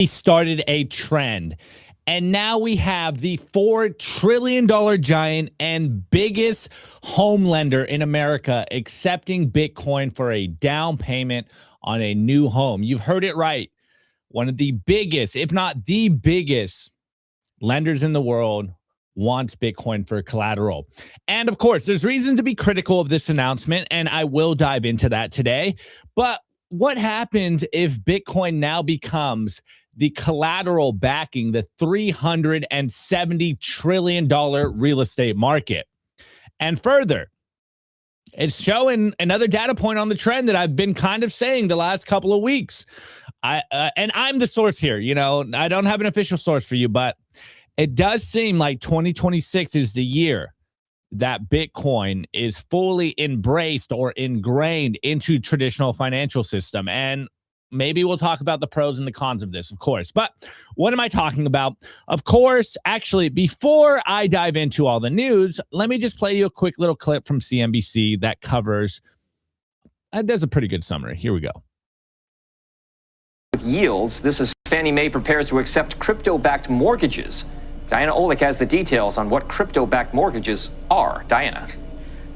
started a trend. And now we have the $4 trillion giant and biggest home lender in America accepting Bitcoin for a down payment on a new home. You've heard it right. One of the biggest, if not the biggest, lenders in the world wants Bitcoin for collateral. And of course, there's reason to be critical of this announcement, and I will dive into that today. But what happens if Bitcoin now becomes the collateral backing the $370 trillion real estate market? And further, it's showing another data point on the trend that I've been kind of saying the last couple of weeks. And I'm the source here. You know, I don't have an official source for you, but it does seem like 2026 is the year that Bitcoin is fully embraced or ingrained into traditional financial system. And maybe we'll talk about the pros and the cons of this, of course. But what am I talking about? Of course, actually, before I dive into all the news, let me just play you a quick little clip from CNBC that covers, does a pretty good summary. Here we go. With yields, this is Fannie Mae prepares to accept crypto-backed mortgages. Diana Olick has the details on what crypto-backed mortgages are. Diana.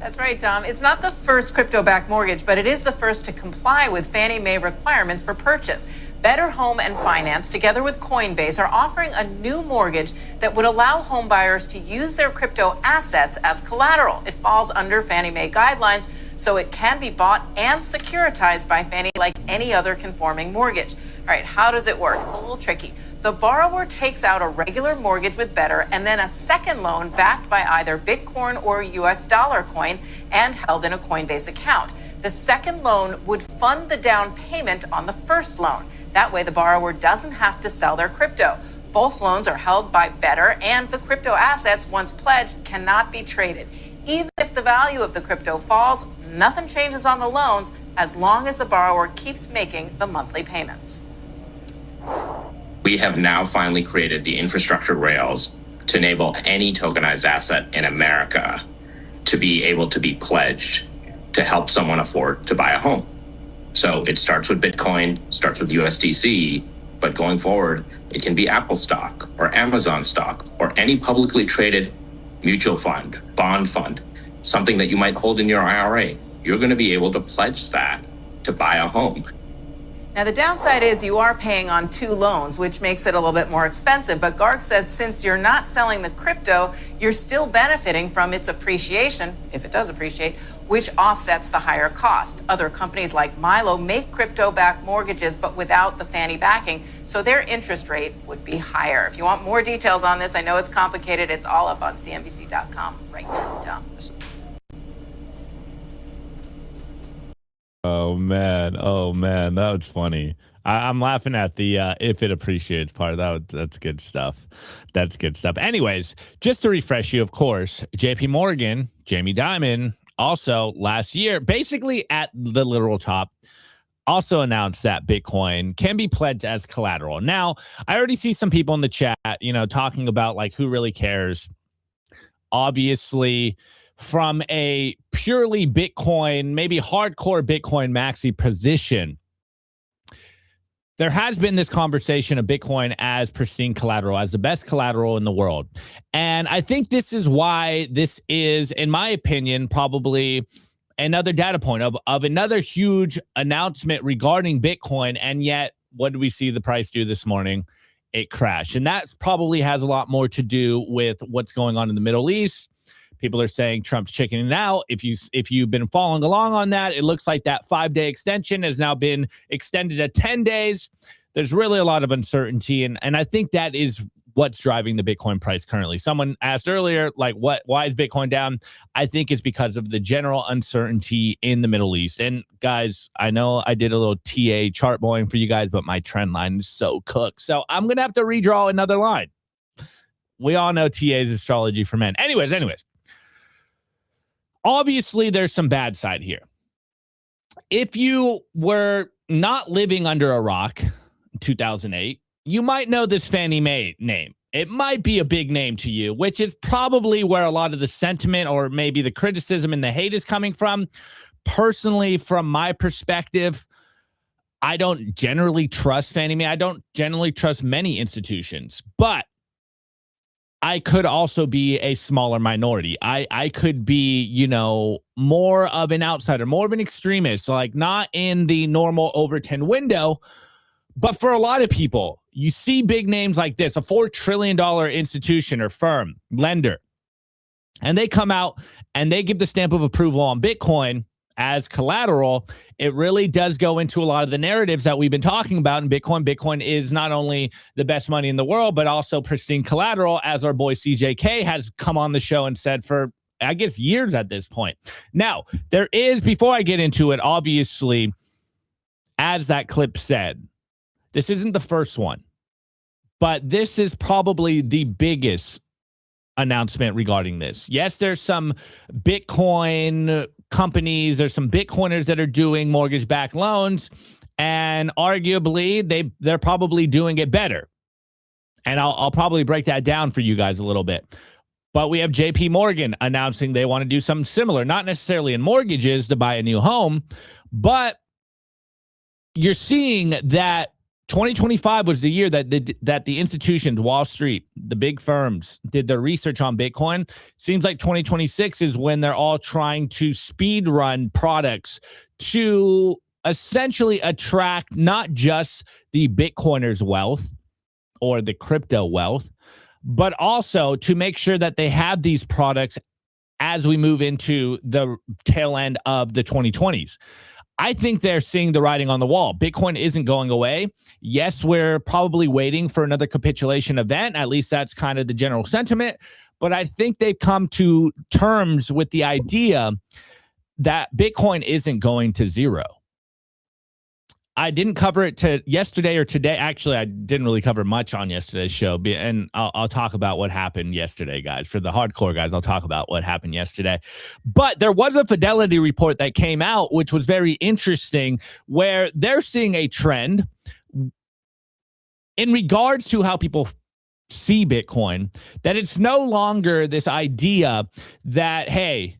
That's right, Dom. It's not the first crypto-backed mortgage, but it is the first to comply with Fannie Mae requirements for purchase. Better Home and Finance, together with Coinbase, are offering a new mortgage that would allow home buyers to use their crypto assets as collateral. It falls under Fannie Mae guidelines, so it can be bought and securitized by Fannie like any other conforming mortgage. All right, how does it work? It's a little tricky. The borrower takes out a regular mortgage with Better and then a second loan backed by either Bitcoin or US dollar coin and held in a Coinbase account. The second loan would fund the down payment on the first loan. That way the borrower doesn't have to sell their crypto. Both loans are held by Better, and the crypto assets, once pledged, cannot be traded. Even if the value of the crypto falls, nothing changes on the loans as long as the borrower keeps making the monthly payments. We have now finally created the infrastructure rails to enable any tokenized asset in America to be able to be pledged to help someone afford to buy a home. So it starts with Bitcoin, starts with USDC, but going forward, it can be Apple stock or Amazon stock or any publicly traded mutual fund, bond fund, something that you might hold in your IRA. You're going to be able to pledge that to buy a home. Now, the downside is you are paying on two loans, which makes it a little bit more expensive. But Garg says since you're not selling the crypto, you're still benefiting from its appreciation, if it does appreciate, which offsets the higher cost. Other companies like Milo make crypto-backed mortgages, but without the Fannie backing, so their interest rate would be higher. If you want more details on this, I know it's complicated. It's all up on CNBC.com right now, Tom. Oh man, that was funny. I'm laughing at the if it appreciates part. That's good stuff. That's good stuff. Anyways, just to refresh you, of course, JP Morgan, Jamie Dimon, also last year, basically at the literal top, also announced that Bitcoin can be pledged as collateral. Now, I already see some people in the chat, talking about like who really cares. Obviously, from a purely Bitcoin, maybe hardcore Bitcoin maxi position, there has been this conversation of Bitcoin as pristine collateral, as the best collateral in the world. And I think this is why this is, in my opinion, probably another data point of another huge announcement regarding Bitcoin. And yet, what did we see the price do this morning? It crashed. And that probably has a lot more to do with what's going on in the Middle East. People are saying Trump's chickening out. If you've been following along on that, it looks like that 5-day extension has now been extended to 10 days. There's really a lot of uncertainty, and I think that is what's driving the Bitcoin price currently. Someone asked earlier, like, why is Bitcoin down? I think it's because of the general uncertainty in the Middle East. And guys, I know I did a little TA chart bowling for you guys, but my trend line is so cooked. So I'm going to have to redraw another line. We all know TA is astrology for men. Anyways. Obviously, there's some bad side here. If you were not living under a rock in 2008, you might know this Fannie Mae name. It might be a big name to you, which is probably where a lot of the sentiment or maybe the criticism and the hate is coming from. Personally, from my perspective, I don't generally trust Fannie Mae. I don't generally trust many institutions, but I could also be a smaller minority. I could be, you know, more of an outsider, more of an extremist, like not in the normal over 10 window. But for a lot of people, you see big names like this, a $4 trillion institution or firm, lender, and they come out and they give the stamp of approval on Bitcoin as collateral. It really does go into a lot of the narratives that we've been talking about in Bitcoin. Bitcoin is not only the best money in the world, but also pristine collateral, as our boy CJK has come on the show and said for, I guess, years at this point. Now, there is, before I get into it, obviously, as that clip said, this isn't the first one, but this is probably the biggest announcement regarding this. Yes, there's some Bitcoin companies, there's some Bitcoiners that are doing mortgage-backed loans, and arguably they're probably doing it better. And I'll probably break that down for you guys a little bit. But we have JP Morgan announcing they want to do something similar, not necessarily in mortgages to buy a new home, but you're seeing that 2025 was the year that the institutions, Wall Street, the big firms, did their research on Bitcoin. Seems like 2026 is when they're all trying to speed run products to essentially attract not just the Bitcoiners' wealth or the crypto wealth, but also to make sure that they have these products as we move into the tail end of the 2020s. I think they're seeing the writing on the wall. Bitcoin isn't going away. Yes, we're probably waiting for another capitulation event. At least that's kind of the general sentiment. But I think they've come to terms with the idea that Bitcoin isn't going to zero. I didn't cover it yesterday or today. Actually, I didn't really cover much on yesterday's show. And I'll talk about what happened yesterday, guys. For the hardcore guys, I'll talk about what happened yesterday. But there was a Fidelity report that came out, which was very interesting, where they're seeing a trend in regards to how people see Bitcoin, that it's no longer this idea that, hey,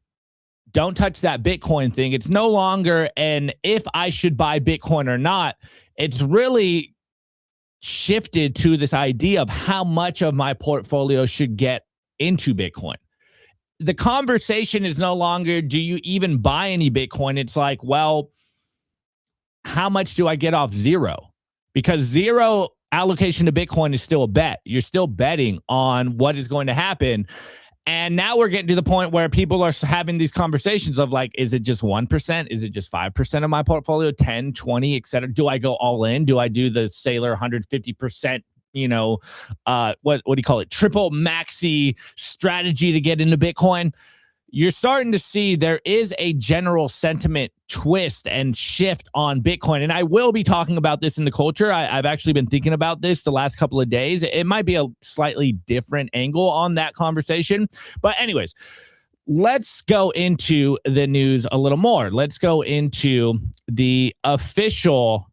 don't touch that Bitcoin thing. It's no longer an if I should buy Bitcoin or not. It's really shifted to this idea of how much of my portfolio should get into Bitcoin. The conversation is no longer, do you even buy any Bitcoin? It's like, well, how much do I get off zero? Because zero allocation to Bitcoin is still a bet. You're still betting on what is going to happen. And now we're getting to the point where people are having these conversations of like, is it just 1%? Is it just 5% of my portfolio? 10, 20, et cetera? Do I go all in? Do I do the Sailor 150%, you know, what do you call it? Triple maxi strategy to get into Bitcoin? You're starting to see there is a general sentiment twist and shift on Bitcoin. And I will be talking about this in the culture. I've actually been thinking about this the last couple of days. It might be a slightly different angle on that conversation. But anyways, let's go into the news a little more. Let's go into the official,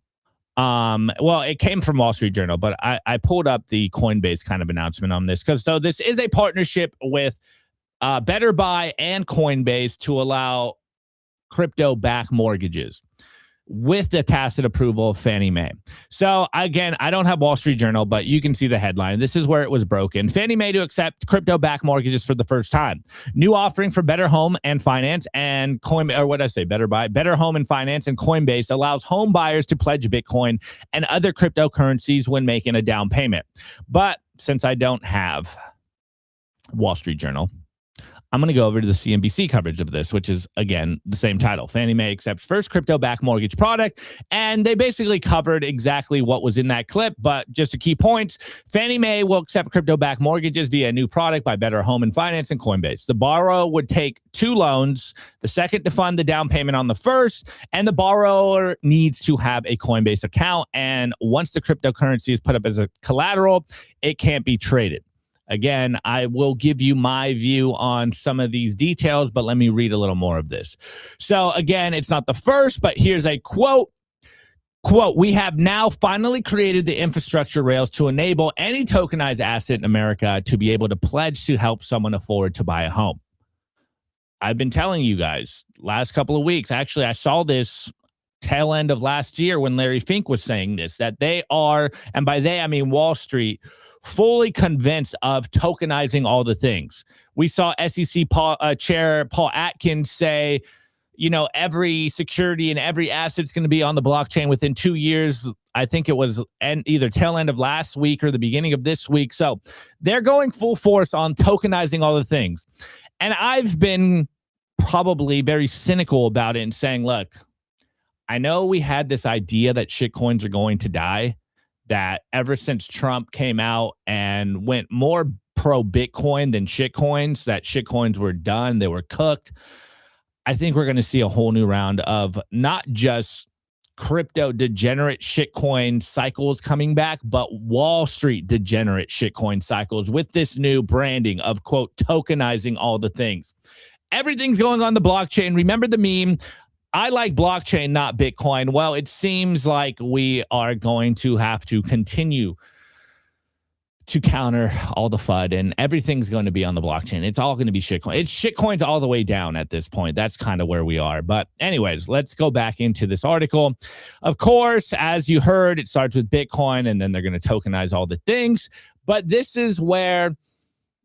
well, it came from Wall Street Journal, but I pulled up the Coinbase kind of announcement on this. So this is a partnership with Better Buy and Coinbase to allow crypto-backed mortgages with the tacit approval of Fannie Mae. So again, I don't have Wall Street Journal, but you can see the headline. This is where it was broken. Fannie Mae to accept crypto-backed mortgages for the first time. New offering for Better Home and Finance and Better Buy. Better Home and Finance and Coinbase allows home buyers to pledge Bitcoin and other cryptocurrencies when making a down payment. But since I don't have Wall Street Journal, I'm going to go over to the CNBC coverage of this, which is, again, the same title. Fannie Mae accepts first crypto-backed mortgage product. And they basically covered exactly what was in that clip. But just a key points, Fannie Mae will accept crypto-backed mortgages via a new product by Better Home and Finance and Coinbase. The borrower would take two loans, the second to fund the down payment on the first, and the borrower needs to have a Coinbase account. And once the cryptocurrency is put up as a collateral, it can't be traded. Again, I will give you my view on some of these details, but let me read a little more of this. So again, it's not the first, but here's a quote. Quote, we have now finally created the infrastructure rails to enable any tokenized asset in America to be able to pledge to help someone afford to buy a home. I've been telling you guys last couple of weeks. Actually, I saw this tail end of last year when Larry Fink was saying this, that they are, and by they I mean Wall Street, fully convinced of tokenizing all the things. We saw SEC Chair Paul Atkins say, you know, every security and every asset's going to be on the blockchain within 2 years. I think it was either tail end of last week or the beginning of this week. So they're going full force on tokenizing all the things. And I've been probably very cynical about it and saying, look, I know we had this idea that shitcoins are going to die, that ever since Trump came out and went more pro Bitcoin than shitcoins, that shitcoins were done, they were cooked. I think we're going to see a whole new round of not just crypto degenerate shitcoin cycles coming back, but Wall Street degenerate shitcoin cycles with this new branding of, quote, tokenizing all the things. Everything's going on the blockchain. Remember the meme? I like blockchain, not Bitcoin. Well, it seems like we are going to have to continue to counter all the FUD, and everything's going to be on the blockchain. It's all going to be shitcoin. It's shitcoins all the way down at this point. That's kind of where we are. But anyways, let's go back into this article. Of course, as you heard, it starts with Bitcoin, and then they're going to tokenize all the things. But this is where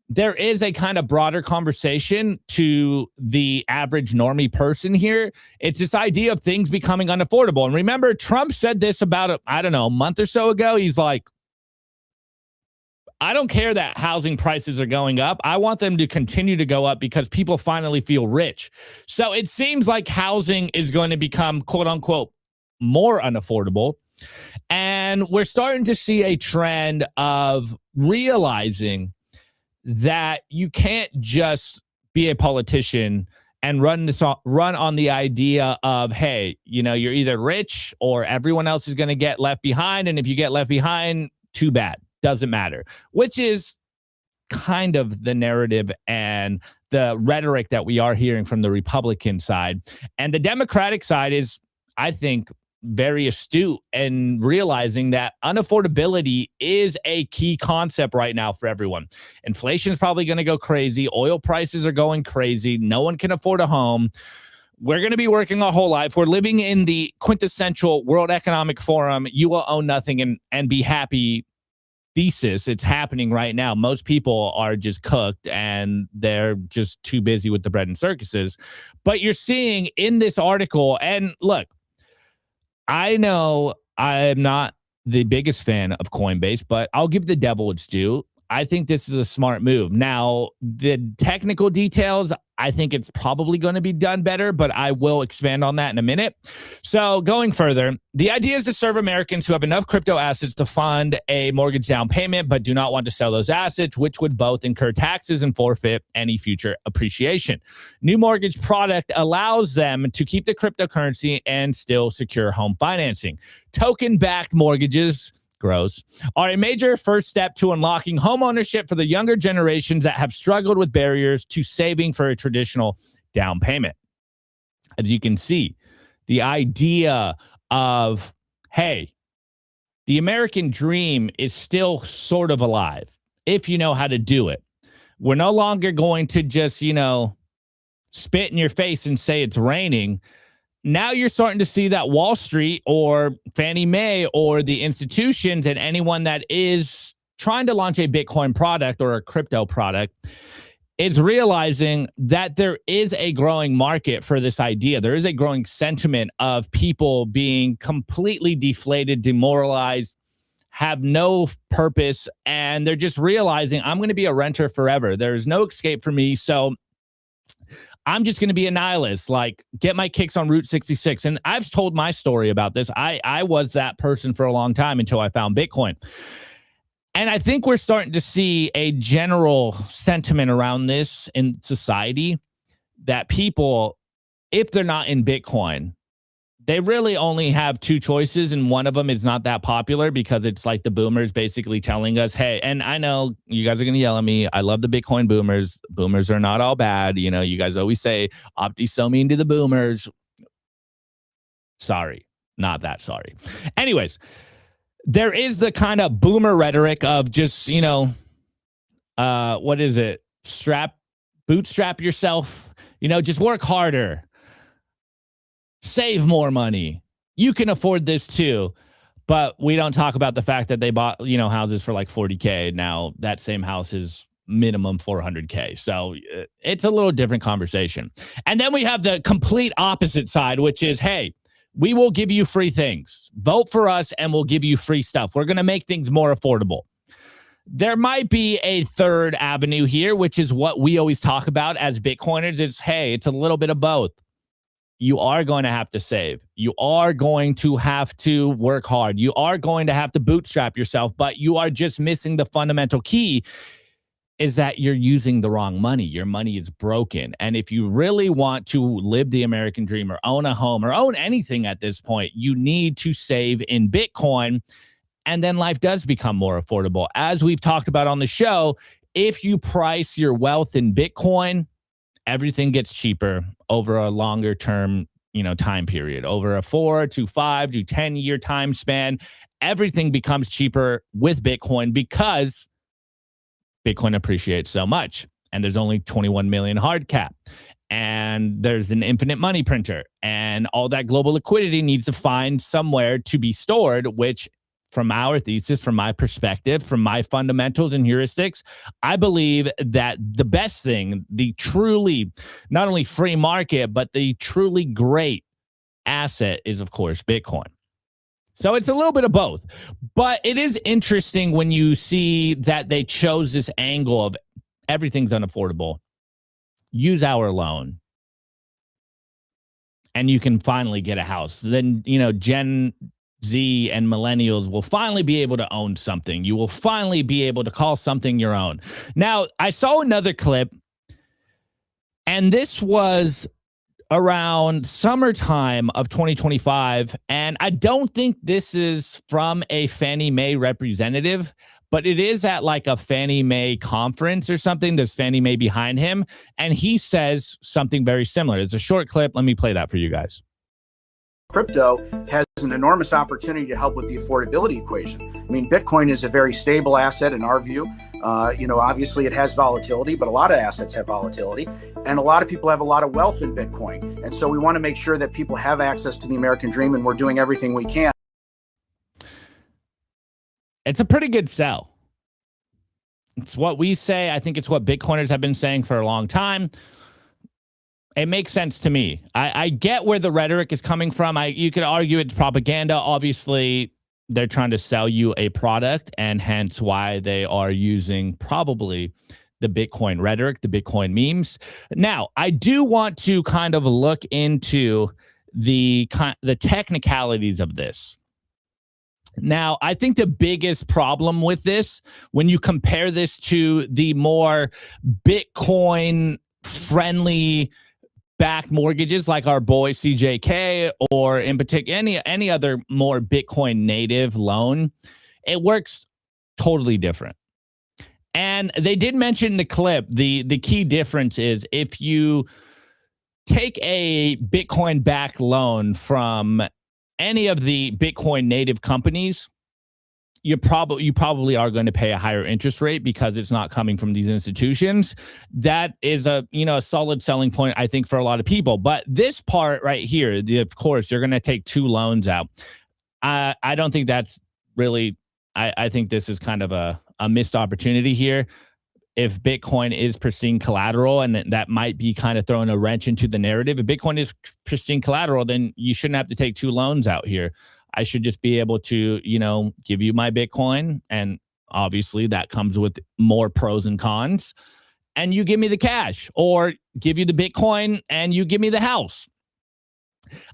there is a kind of broader conversation to the average normie person here. It's this idea of things becoming unaffordable. And remember, Trump said this about, I don't know, a month or so ago. He's like, I don't care that housing prices are going up. I want them to continue to go up because people finally feel rich. So it seems like housing is going to become, quote unquote, more unaffordable. And we're starting to see a trend of realizing that you can't just be a politician and run on the idea of, hey, you know, you're either rich or everyone else is going to get left behind. And if you get left behind, too bad. Doesn't matter, which is kind of the narrative and the rhetoric that we are hearing from the Republican side. And the Democratic side is, I think, very astute in realizing that unaffordability is a key concept right now for everyone. Inflation is probably going to go crazy. Oil prices are going crazy. No one can afford a home. We're going to be working our whole life. We're living in the quintessential World Economic Forum, you will own nothing and be happy thesis. It's happening right now. Most people are just cooked and they're just too busy with the bread and circuses. But you're seeing in this article, and look, I know I'm not the biggest fan of Coinbase, but I'll give the devil its due. I think this is a smart move. Now, the technical details, I think it's probably going to be done better, but I will expand on that in a minute. So going further, the idea is to serve Americans who have enough crypto assets to fund a mortgage down payment, but do not want to sell those assets, which would both incur taxes and forfeit any future appreciation. New mortgage product allows them to keep the cryptocurrency and still secure home financing. Token-backed mortgages, gross, are a major first step to unlocking home ownership for the younger generations that have struggled with barriers to saving for a traditional down payment. As you can see, the idea of, hey, the American dream is still sort of alive if you know how to do it. We're no longer going to just, you know, spit in your face and say it's raining. Now you're starting to see that Wall Street or Fannie Mae or the institutions and anyone that is trying to launch a Bitcoin product or a crypto product is realizing that there is a growing market for this idea. There is a growing sentiment of people being completely deflated, demoralized, have no purpose, and they're just realizing I'm going to be a renter forever. There's no escape for me. So I'm just going to be a nihilist, like get my kicks on Route 66. And I've told my story about this. I was that person for a long time until I found Bitcoin. And I think we're starting to see a general sentiment around this in society that people, if they're not in Bitcoin, they really only have two choices, and one of them is not that popular because it's like the boomers basically telling us, hey, and I know you guys are going to yell at me. I love the Bitcoin boomers. Boomers are not all bad. You know, you guys always say, Opti's so mean to the boomers. Sorry, not that sorry. Anyways, there is the kind of boomer rhetoric of just, you know, what is it? Bootstrap yourself, you know, just work harder. Save more money, you can afford this too. But we don't talk about the fact that they bought, houses for like 40K. Now that same house is minimum 400K. So it's a little different conversation. And then we have the complete opposite side, which is, hey, we will give you free things. Vote for us and we'll give you free stuff. We're going to make things more affordable. There might be a third avenue here, which is what we always talk about as Bitcoiners. It's, hey, it's a little bit of both. You are going to have to save. You are going to have to work hard. You are going to have to bootstrap yourself, but you are just missing the fundamental key is that you're using the wrong money. Your money is broken. And if you really want to live the American dream or own a home or own anything at this point, you need to save in Bitcoin. And then life does become more affordable. As we've talked about on the show, if you price your wealth in Bitcoin, everything gets cheaper over a longer term, time period, over a 4 to 5 to 10 year time span. Everything becomes cheaper with Bitcoin because Bitcoin appreciates so much. And there's only 21 million hard cap. And there's an infinite money printer. And all that global liquidity needs to find somewhere to be stored, which from our thesis, from my perspective, from my fundamentals and heuristics, I believe that the best thing, the truly, not only free market, but the truly great asset is, of course, Bitcoin. So it's a little bit of both. But it is interesting when you see that they chose this angle of everything's unaffordable. Use our loan. And you can finally get a house. Then, Gen Z and millennials will finally be able to own something. You will finally be able to call something your own. Now, I saw another clip, and this was around summertime of 2025, and I don't think this is from a Fannie Mae representative, but it is at like a Fannie Mae conference or something. There's Fannie Mae behind him, and he says something very similar. It's a short clip. Let me play that for you guys. Crypto has an enormous opportunity to help with the affordability equation. I mean, Bitcoin is a very stable asset in our view. Obviously it has volatility, but a lot of assets have volatility. And a lot of people have a lot of wealth in Bitcoin. And so we want to make sure that people have access to the American dream, and we're doing everything we can. It's a pretty good sell. It's what we say. I think it's what Bitcoiners have been saying for a long time. It makes sense to me. I get where the rhetoric is coming from. You could argue it's propaganda. Obviously, they're trying to sell you a product, and hence why they are using probably the Bitcoin rhetoric, the Bitcoin memes. Now, I do want to kind of look into the technicalities of this. Now, I think the biggest problem with this, when you compare this to the more Bitcoin-friendly backed mortgages like our boy CJK, or in particular any other more Bitcoin native loan, it works totally different. And they did mention in the clip, the key difference is if you take a Bitcoin backed loan from any of the Bitcoin native companies, you probably are going to pay a higher interest rate because it's not coming from these institutions. That is a solid selling point, I think, for a lot of people. But this part right here, of course, you're going to take 2 loans out. I don't think that's really. I think this is kind of a missed opportunity here. If Bitcoin is pristine collateral, and that might be kind of throwing a wrench into the narrative. If Bitcoin is pristine collateral, then you shouldn't have to take 2 loans out here. I should just be able to, give you my Bitcoin. And obviously that comes with more pros and cons. And you give me the cash, or give you the Bitcoin and you give me the house.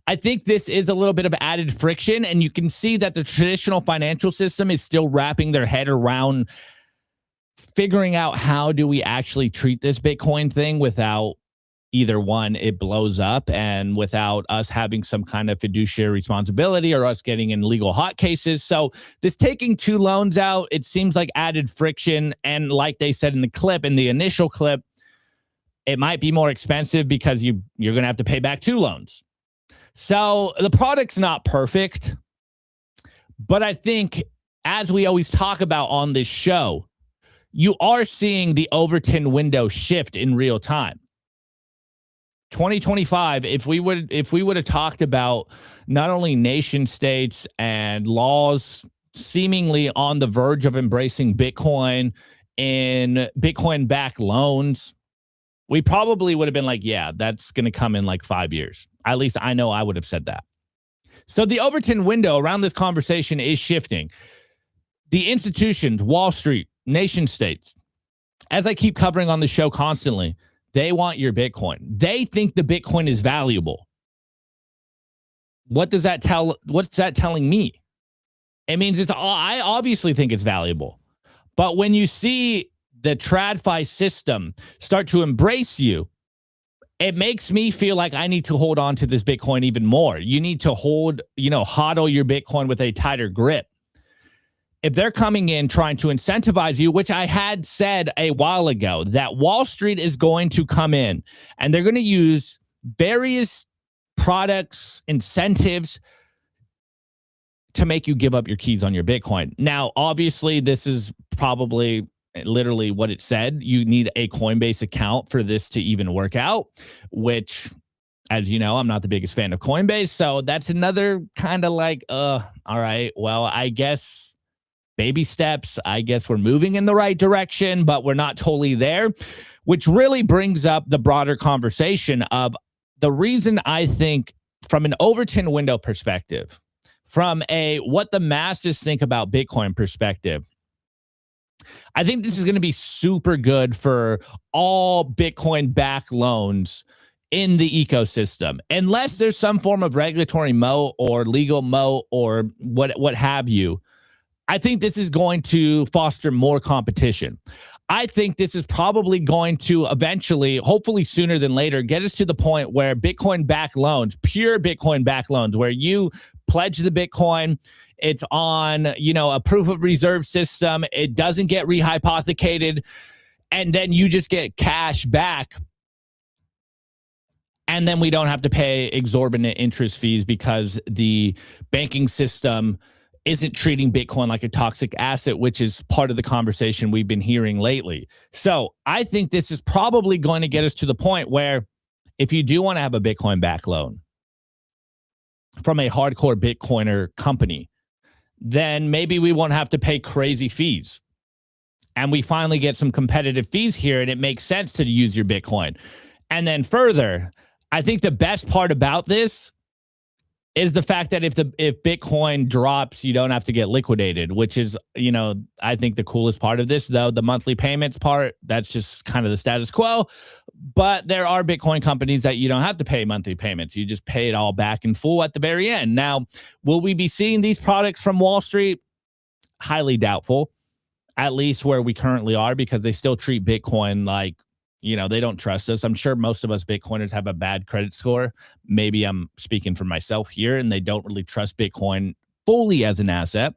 I think this is a little bit of added friction. And you can see that the traditional financial system is still wrapping their head around figuring out how do we actually treat this Bitcoin thing without either one, it blows up, and without us having some kind of fiduciary responsibility or us getting in legal hot cases. So this taking 2 loans out, it seems like added friction. And like they said in the initial clip, it might be more expensive because you're going to have to pay back 2 loans. So the product's not perfect, but I think, as we always talk about on this show, you are seeing the Overton window shift in real time. 2025, if we would have talked about not only nation states and laws seemingly on the verge of embracing Bitcoin and Bitcoin-backed loans, we probably would have been like, yeah, that's going to come in like 5 years. At least I know I would have said that. So the Overton window around this conversation is shifting. The institutions, Wall Street, nation states, as I keep covering on the show constantly, they want your Bitcoin. They think the Bitcoin is valuable. What does that tell? What's that telling me? It means I obviously think it's valuable. But when you see the TradFi system start to embrace you, it makes me feel like I need to hold on to this Bitcoin even more. You need to hodl your Bitcoin with a tighter grip. If they're coming in trying to incentivize you, which I had said a while ago, that Wall Street is going to come in and they're going to use various products, incentives to make you give up your keys on your Bitcoin. Now, obviously, this is probably literally what it said. You need a Coinbase account for this to even work out, which, as you know, I'm not the biggest fan of Coinbase. So that's another kind of like, all right, well, I guess baby steps. I guess we're moving in the right direction, but we're not totally there, which really brings up the broader conversation of the reason I think from an Overton window perspective, from a what the masses think about Bitcoin perspective, I think this is going to be super good for all Bitcoin-backed loans in the ecosystem, unless there's some form of regulatory moat or legal moat or what have you. I think this is going to foster more competition. I think this is probably going to eventually, hopefully sooner than later, get us to the point where Bitcoin-backed loans, pure Bitcoin-backed loans, where you pledge the Bitcoin, it's on, a proof of reserve system, it doesn't get rehypothecated, and then you just get cash back. And then we don't have to pay exorbitant interest fees because the banking system isn't treating Bitcoin like a toxic asset, which is part of the conversation we've been hearing lately. So I think this is probably going to get us to the point where if you do want to have a Bitcoin-backed loan from a hardcore Bitcoiner company, then maybe we won't have to pay crazy fees. And we finally get some competitive fees here, and it makes sense to use your Bitcoin. And then further, I think the best part about this is the fact that if Bitcoin drops, you don't have to get liquidated, which is, I think the coolest part of this, though. The monthly payments part, that's just kind of the status quo. But there are Bitcoin companies that you don't have to pay monthly payments. You just pay it all back in full at the very end. Now, will we be seeing these products from Wall Street? Highly doubtful, at least where we currently are, because they still treat Bitcoin like, they don't trust us. I'm sure most of us Bitcoiners have a bad credit score. Maybe I'm speaking for myself here, and they don't really trust Bitcoin fully as an asset.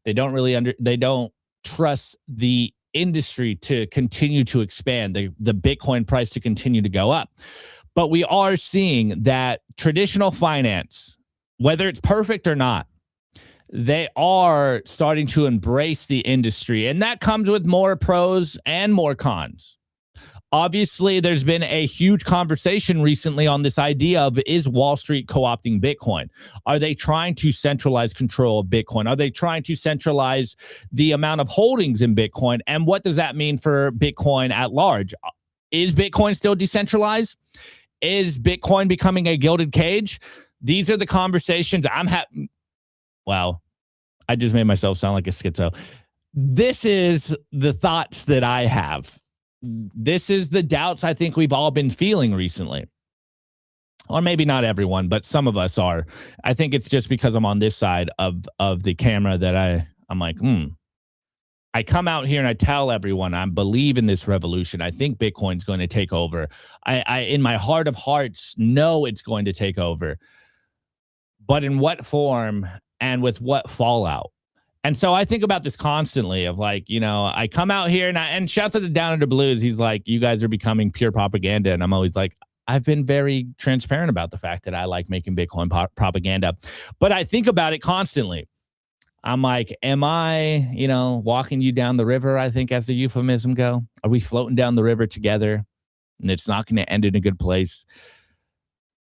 They don't trust the industry to continue to expand, the Bitcoin price to continue to go up. But we are seeing that traditional finance, whether it's perfect or not, they are starting to embrace the industry, and that comes with more pros and more cons. Obviously, there's been a huge conversation recently on this idea of, is Wall Street co-opting Bitcoin? Are they trying to centralize control of Bitcoin? Are they trying to centralize the amount of holdings in Bitcoin? And what does that mean for Bitcoin at large? Is Bitcoin still decentralized? Is Bitcoin becoming a gilded cage? These are the conversations I'm having. Wow, I just made myself sound like a schizo. This is the thoughts that I have. This is the doubts I think we've all been feeling recently. Or maybe not everyone, but some of us are. I think it's just because I'm on this side of the camera that I'm like, I come out here and I tell everyone I believe in this revolution. I think Bitcoin's going to take over. I in my heart of hearts know it's going to take over. But in what form and with what fallout? And so I think about this constantly of like, I come out here and shouts at the Down Under Blues. He's like, you guys are becoming pure propaganda. And I'm always like, I've been very transparent about the fact that I like making Bitcoin propaganda. But I think about it constantly. I'm like, am I, walking you down the river, I think, as the euphemism go? Are we floating down the river together? And it's not going to end in a good place.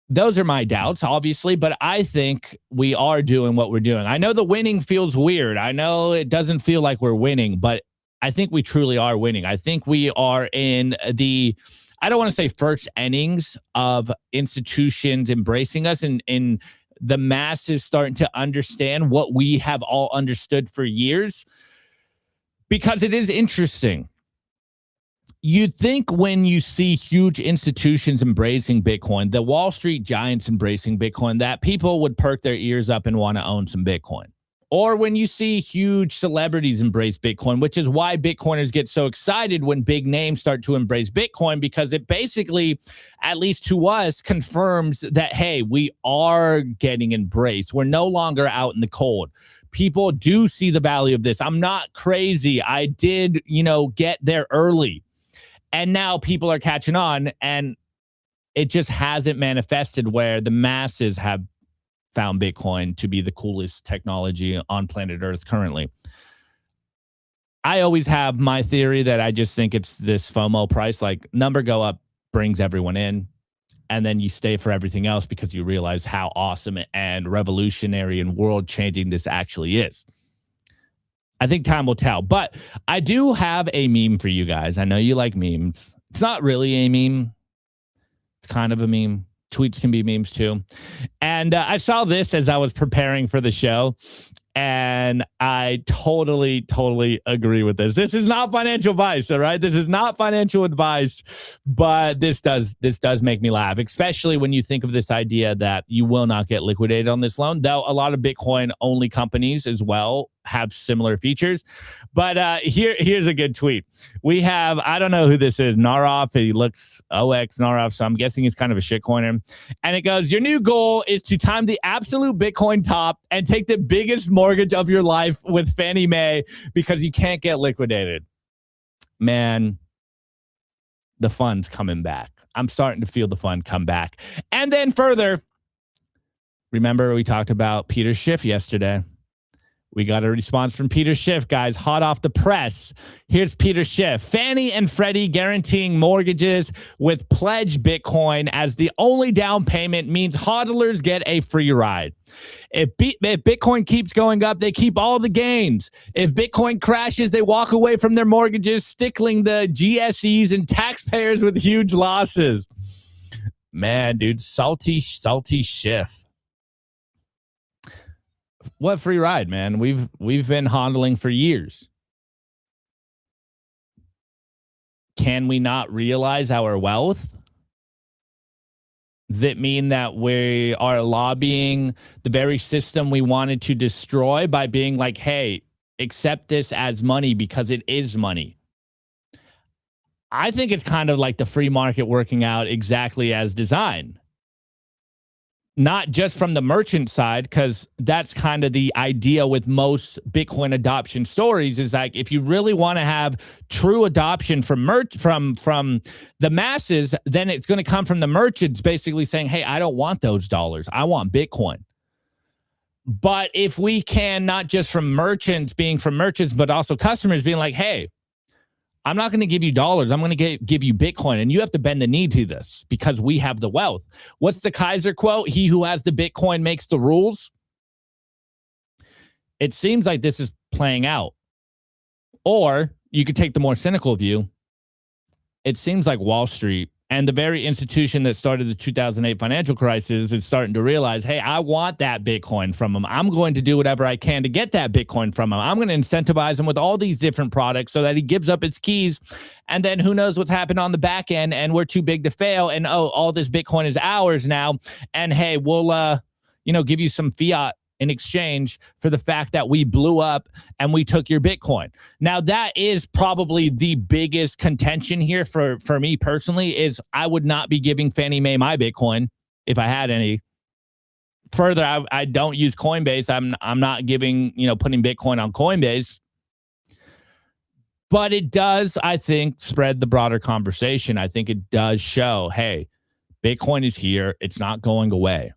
those are my doubts, obviously, but I think we are doing what we're doing. I know the winning feels weird. I know it doesn't feel like we're winning, but I think we truly are winning. I think we are in the, I don't want to say first innings of institutions embracing us and in the masses starting to understand what we have all understood for years, because it is interesting. You'd think when you see huge institutions embracing Bitcoin, the Wall Street giants embracing Bitcoin, that people would perk their ears up and want to own some Bitcoin. Or when you see huge celebrities embrace Bitcoin, which is why Bitcoiners get so excited when big names start to embrace Bitcoin, because it basically, at least to us, confirms that, hey, we are getting embraced. We're no longer out in the cold. People do see the value of this. I'm not crazy. I did, get there early. And now people are catching on, and it just hasn't manifested where the masses have found Bitcoin to be the coolest technology on planet Earth currently. I always have my theory that I just think it's this FOMO price, like number go up brings everyone in, and then you stay for everything else because you realize how awesome and revolutionary and world-changing this actually is. I think time will tell, but I do have a meme for you guys. I know you like memes. It's not really a meme. It's kind of a meme. Tweets can be memes too. And I saw this as I was preparing for the show, and I totally agree with this. This is not financial advice, all right? This is not financial advice, but this does make me laugh, especially when you think of this idea that you will not get liquidated on this loan, though a lot of Bitcoin-only companies as well have similar features. But here's a good tweet. We have, I don't know who this is, Naroff. He looks OX Naroff, so I'm guessing he's kind of a shitcoiner. And it goes, your new goal is to time the absolute Bitcoin top and take the biggest mortgage of your life with Fannie Mae because you can't get liquidated. Man, the fun's coming back. I'm starting to feel the fun come back. And then further, remember we talked about Peter Schiff yesterday. We got a response from Peter Schiff, guys, hot off the press. Here's Peter Schiff. Fannie and Freddie guaranteeing mortgages with pledged Bitcoin as the only down payment means hodlers get a free ride. If Bitcoin keeps going up, they keep all the gains. If Bitcoin crashes, they walk away from their mortgages, stickling the GSEs and taxpayers with huge losses. Man, dude, salty Schiff. What free ride, man? We've been hodling for years. Can we not realize our wealth? Does it mean that we are lobbying the very system we wanted to destroy by being like, hey, accept this as money because it is money? I think it's kind of like the free market working out exactly as designed. Not just from the merchant side, because that's kind of the idea with most Bitcoin adoption stories is like, if you really want to have true adoption from the masses, then it's going to come from the merchants basically saying, hey, I don't want those dollars. I want Bitcoin. But if we can, not just from merchants being from merchants, but also customers being like, hey, I'm not going to give you dollars. I'm going to give you Bitcoin. And you have to bend the knee to this because we have the wealth. What's the Kaiser quote? He who has the Bitcoin makes the rules. It seems like this is playing out. Or you could take the more cynical view. It seems like Wall Street and the very institution that started the 2008 financial crisis is starting to realize, hey, I want that Bitcoin from him. I'm going to do whatever I can to get that Bitcoin from him. I'm going to incentivize him with all these different products so that he gives up its keys. And then who knows what's happened on the back end, and we're too big to fail. And, oh, all this Bitcoin is ours now. And, hey, we'll, give you some fiat in exchange for the fact that we blew up and we took your Bitcoin. Now, that is probably the biggest contention here for me personally, is I would not be giving Fannie Mae my Bitcoin if I had any. Further, I don't use Coinbase. I'm not giving, putting Bitcoin on Coinbase. But it does, I think, spread the broader conversation. I think it does show, hey, Bitcoin is here. It's not going away.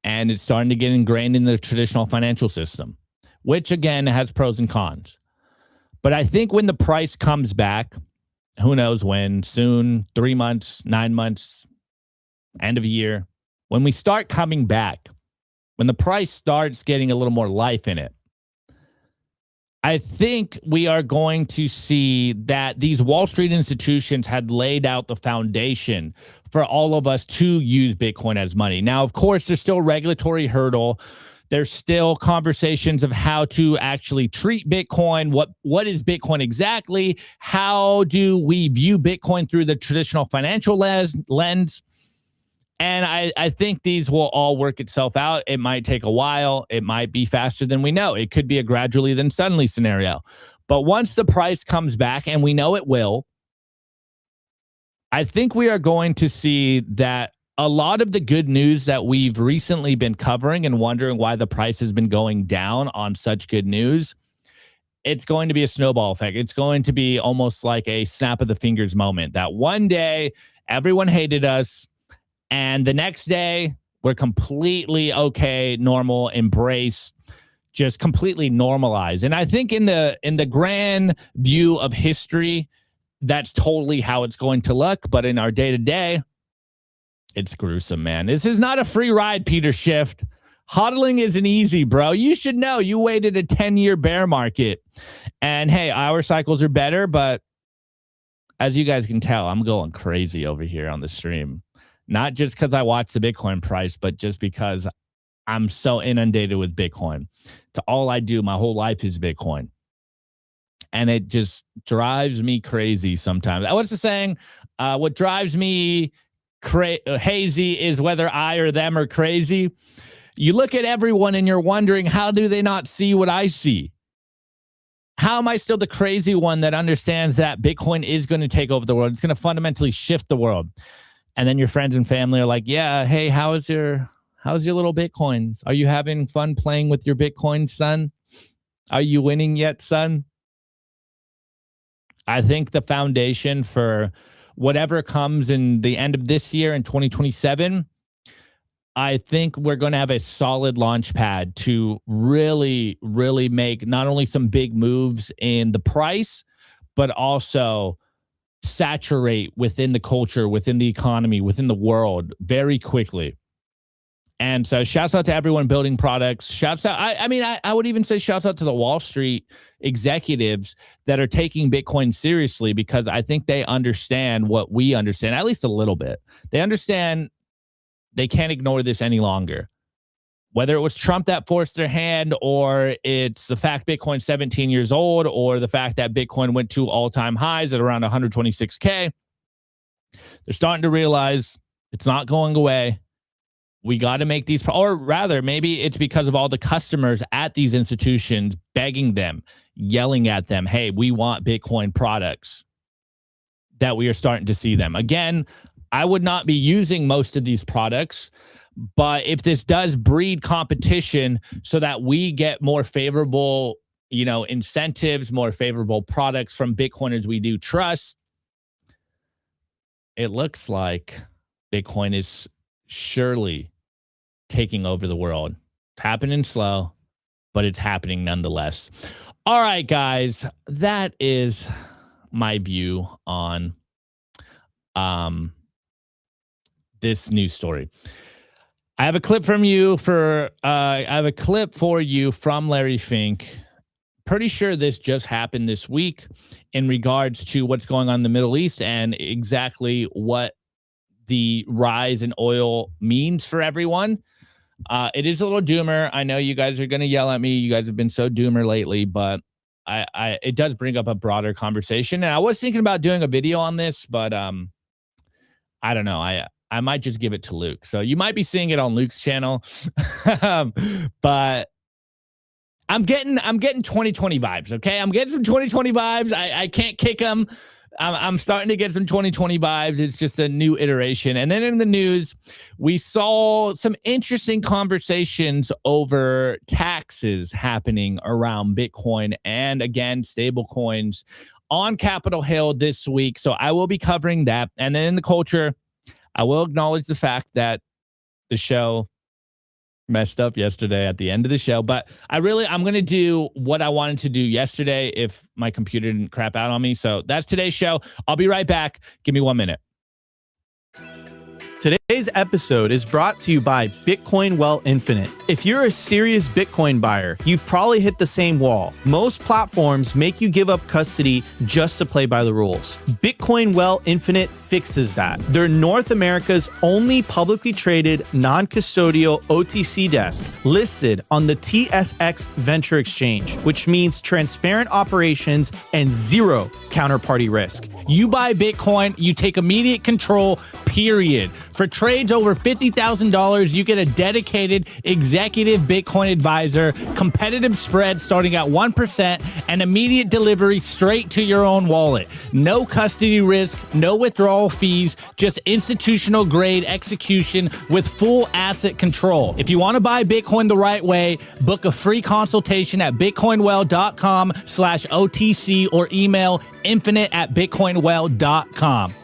And it's starting to get ingrained in the traditional financial system, which, again, has pros and cons. But I think when the price comes back, who knows when, soon, 3 months, 9 months, end of year, when we start coming back, when the price starts getting a little more life in it, I think we are going to see that these Wall Street institutions had laid out the foundation for all of us to use Bitcoin as money. Now, of course, there's still a regulatory hurdle. There's still conversations of how to actually treat Bitcoin. What is Bitcoin exactly? How do we view Bitcoin through the traditional financial lens? And I think these will all work itself out. It might take a while. It might be faster than we know. It could be a gradually then suddenly scenario. But once the price comes back, and we know it will, I think we are going to see that a lot of the good news that we've recently been covering and wondering why the price has been going down on such good news, it's going to be a snowball effect. It's going to be almost like a snap of the fingers moment that one day everyone hated us, and the next day, we're completely okay, normal, embrace, just completely normalized. And I think in the grand view of history, that's totally how it's going to look. But in our day-to-day, it's gruesome, man. This is not a free ride, Peter Schiff. Hodling isn't easy, bro. You should know. You waited a 10-year bear market. And, hey, hour cycles are better, but as you guys can tell, I'm going crazy over here on the stream. Not just because I watch the Bitcoin price, but just because I'm so inundated with Bitcoin. To all I do, my whole life is Bitcoin. And it just drives me crazy sometimes. What's the saying? What drives me hazy is whether I or them are crazy. You look at everyone and you're wondering, how do they not see what I see? How am I still the crazy one that understands that Bitcoin is going to take over the world? It's going to fundamentally shift the world. And then your friends and family are like, yeah, hey, how's your little Bitcoins? Are you having fun playing with your Bitcoin, son? Are you winning yet, son? I think the foundation for whatever comes in the end of this year in 2027, I think we're going to have a solid launch pad to really, really make not only some big moves in the price, but also saturate within the culture, within the economy, within the world very quickly. And so shouts out to everyone building products. Shouts out. I would even say shouts out to the Wall Street executives that are taking Bitcoin seriously, because I think they understand what we understand, at least a little bit. They understand they can't ignore this any longer. Whether it was Trump that forced their hand, or it's the fact Bitcoin's 17 years old, or the fact that Bitcoin went to all-time highs at around 126K, they're starting to realize it's not going away. We got to make these, or rather, maybe it's because of all the customers at these institutions begging them, yelling at them, hey, we want Bitcoin products, that we are starting to see them. Again, I would not be using most of these products, but if this does breed competition so that we get more favorable, incentives, more favorable products from Bitcoiners we do trust, it looks like Bitcoin is surely taking over the world. It's happening slow, but it's happening nonetheless. All right, guys, that is my view on this news story. I have a clip from you for you from Larry Fink. Pretty sure this just happened this week in regards to what's going on in the Middle East and exactly what the rise in oil means for everyone. It is a little doomer. I know you guys are going to yell at me. You guys have been so doomer lately, but it does bring up a broader conversation. And I was thinking about doing a video on this, but I don't know. I might just give it to Luke. So you might be seeing it on Luke's channel. But I'm getting 2020 vibes, okay? I'm getting some 2020 vibes. I can't kick them. I'm starting to get some 2020 vibes. It's just a new iteration. And then in the news, we saw some interesting conversations over taxes happening around Bitcoin and, again, stable coins on Capitol Hill this week. So I will be covering that. And then in the culture, I will acknowledge the fact that the show messed up yesterday at the end of the show, but I'm going to do what I wanted to do yesterday if my computer didn't crap out on me. So that's today's show. I'll be right back. Give me 1 minute. Today's episode is brought to you by Bitcoin Well Infinite. If you're a serious Bitcoin buyer, you've probably hit the same wall. Most platforms make you give up custody just to play by the rules. Bitcoin Well Infinite fixes that. They're North America's only publicly traded non-custodial OTC desk listed on the TSX Venture Exchange, which means transparent operations and zero counterparty risk. You buy Bitcoin, you take immediate control, period. For trades over $50,000, you get a dedicated executive Bitcoin advisor, competitive spread starting at 1%, and immediate delivery straight to your own wallet. No custody risk, no withdrawal fees, just institutional grade execution with full asset control. If you want to buy Bitcoin the right way, book a free consultation at bitcoinwell.com/OTC or email infinite@bitcoinwell.com.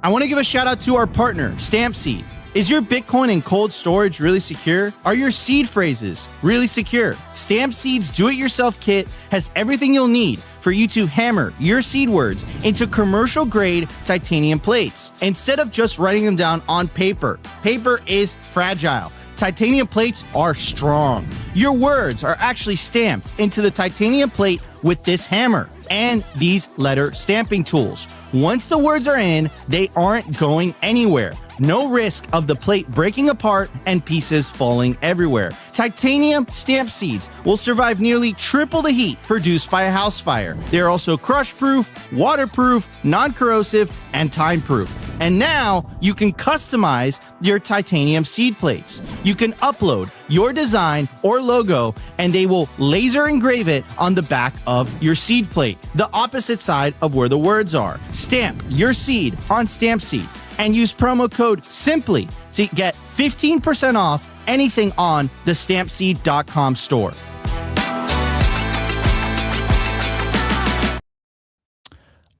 I want to give a shout out to our partner, StampSeed. Is your Bitcoin in cold storage really secure? Are your seed phrases really secure? StampSeed's do-it-yourself kit has everything you'll need for you to hammer your seed words into commercial-grade titanium plates instead of just writing them down on paper. Paper is fragile. Titanium plates are strong. Your words are actually stamped into the titanium plate with this hammer and these letter stamping tools. Once the words are in, they aren't going anywhere. No risk of the plate breaking apart and pieces falling everywhere. Titanium stamp seeds will survive nearly triple the heat produced by a house fire. They're also crush-proof, waterproof, non-corrosive, and time-proof. And now you can customize your titanium seed plates. You can upload your design or logo, and they will laser engrave it on the back of your seed plate, the opposite side of where the words are. Stamp your seed on StampSeed and use promo code SIMPLY to get 15% off anything on the stampseed.com store.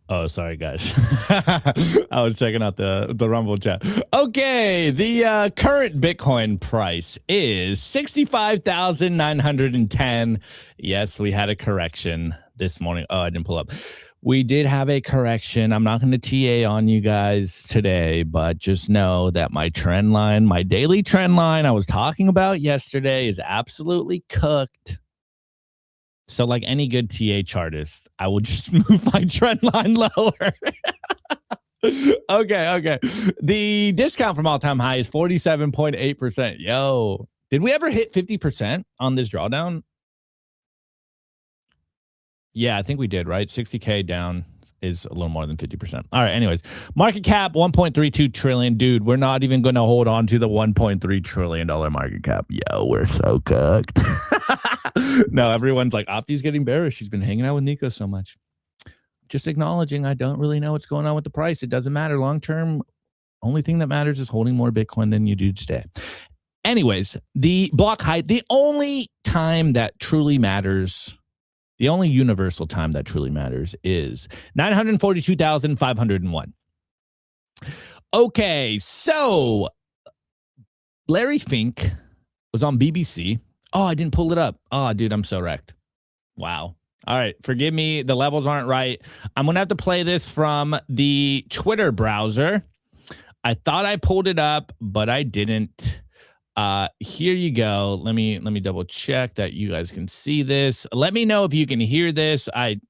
Oh, sorry, guys. I was checking out the Rumble chat. Okay, the current Bitcoin price is 65,910. Yes, we had a correction this morning. Oh, I didn't pull up. We did have a correction. I'm not going to TA on you guys today, but just know that my trend line, my daily trend line I was talking about yesterday is absolutely cooked. So like any good TA chartist, I will just move my trend line lower. Okay. The discount from all-time high is 47.8%. Yo, did we ever hit 50% on this drawdown? Yeah, I think we did, right? 60K down is a little more than 50%. All right, anyways. Market cap, 1.32 trillion. Dude, we're not even going to hold on to the $1.3 trillion market cap. Yo, we're so cooked. No, everyone's like, Opti's getting bearish. She's been hanging out with Nico so much. Just acknowledging I don't really know what's going on with the price. It doesn't matter. Long term, only thing that matters is holding more Bitcoin than you do today. Anyways, the block height, the only time that truly matters, the only universal time that truly matters is 942,501. Okay, so Larry Fink was on BBC. Oh, I didn't pull it up. Oh, dude, I'm so wrecked. Wow. All right, forgive me. The levels aren't right. I'm going to have to play this from the Twitter browser. I thought I pulled it up, but I didn't. Here you go. Let me double check that you guys can see this. Let me know if you can hear this. I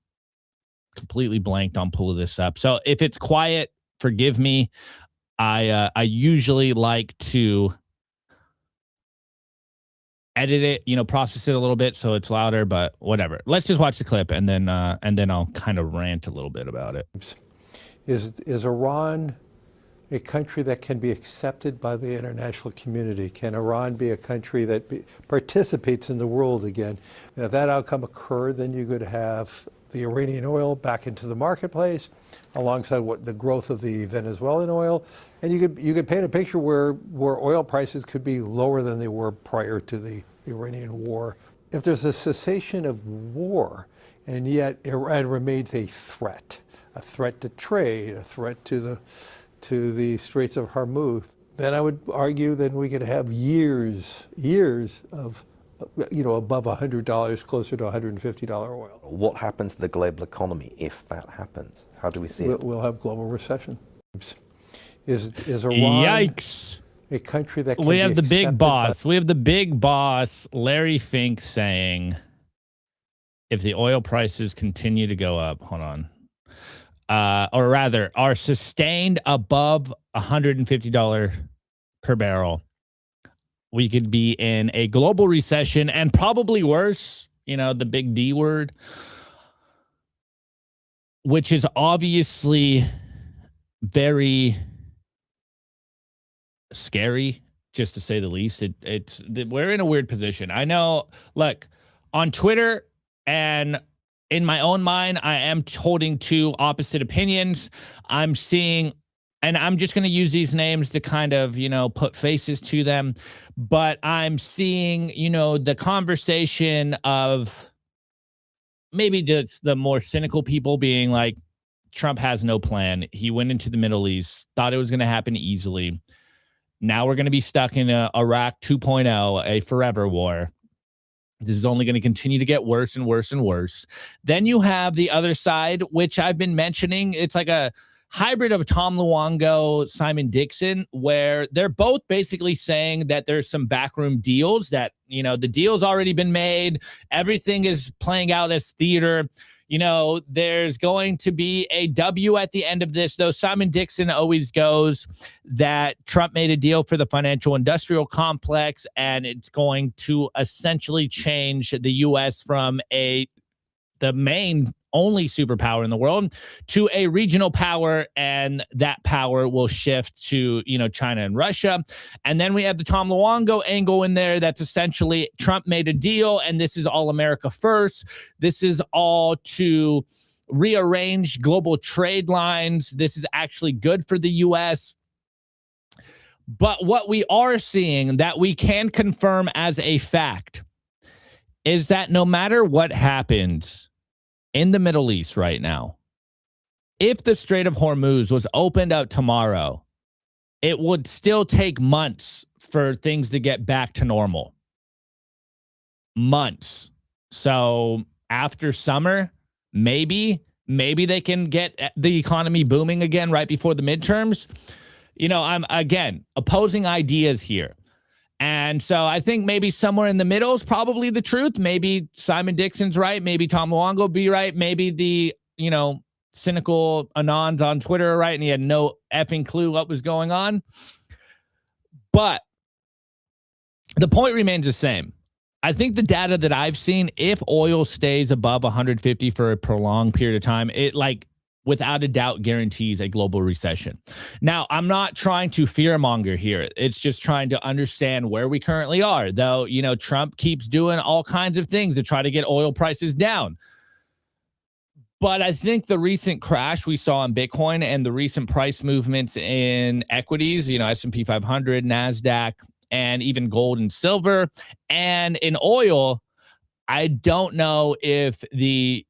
completely blanked on pulling this up. So if it's quiet, forgive me. I usually like to edit it, process it a little bit so it's louder, but whatever. Let's just watch the clip and then I'll kind of rant a little bit about it. Is Iran a country that can be accepted by the international community? Can Iran be a country that participates in the world again? And if that outcome occurred, then you could have the Iranian oil back into the marketplace alongside the growth of the Venezuelan oil. And you could paint a picture where oil prices could be lower than they were prior to the Iranian war. If there's a cessation of war, and yet Iran remains a threat to trade, a threat to the Straits of Hormuz, then I would argue that we could have years of above $100, closer to $150 oil. What happens to the global economy if that happens? How do we see it? We'll have global recession. Is Iran Yikes. a country that can We be have the big accepted boss. We have the big boss, Larry Fink, saying if the oil prices continue to go up, hold on, or rather are sustained above $150 per barrel, we could be in a global recession and probably worse, you know, the big D word, which is obviously very scary, just to say the least. We're in a weird position. I know, look, on Twitter and in my own mind, I am holding two opposite opinions. I'm seeing, and I'm just going to use these names to kind of, you know, put faces to them, but I'm seeing, you know, the conversation of maybe just the more cynical people being like, Trump has no plan. He went into the Middle East, thought it was going to happen easily. Now we're going to be stuck in a Iraq 2.0, a forever war. This is only going to continue to get worse and worse and worse. Then you have the other side, which I've been mentioning. It's like a hybrid of Tom Luongo, Simon Dixon, where they're both basically saying that there's some backroom deals that, you know, the deal's already been made. Everything is playing out as theater. You know, there's going to be a W at the end of this, though. Simon Dixon always goes that Trump made a deal for the financial industrial complex, and it's going to essentially change the U.S. from the main only superpower in the world to a regional power, and that power will shift to, you know, China and Russia. And then we have the Tom Luongo angle in there. That's essentially Trump made a deal, and this is all America first. This is all to rearrange global trade lines. This is actually good for the U.S. But what we are seeing that we can confirm as a fact is that no matter what happens in the Middle East right now, if the Strait of Hormuz was opened up tomorrow, it would still take months for things to get back to normal. Months. So after summer, maybe they can get the economy booming again right before the midterms. You know, I'm, again, opposing ideas here. And so I think maybe somewhere in the middle is probably the truth. Maybe Simon Dixon's right. Maybe Tom Luongo will be right. Maybe the, you know, cynical Anons on Twitter are right, and he had no effing clue what was going on. But the point remains the same. I think the data that I've seen, if oil stays above 150 for a prolonged period of time, it, like, without a doubt guarantees a global recession. Now, I'm not trying to fearmonger here. It's just trying to understand where we currently are. Though, you know, Trump keeps doing all kinds of things to try to get oil prices down. But I think the recent crash we saw in Bitcoin and the recent price movements in equities, you know, S&P 500, NASDAQ, and even gold and silver, and in oil, I don't know if the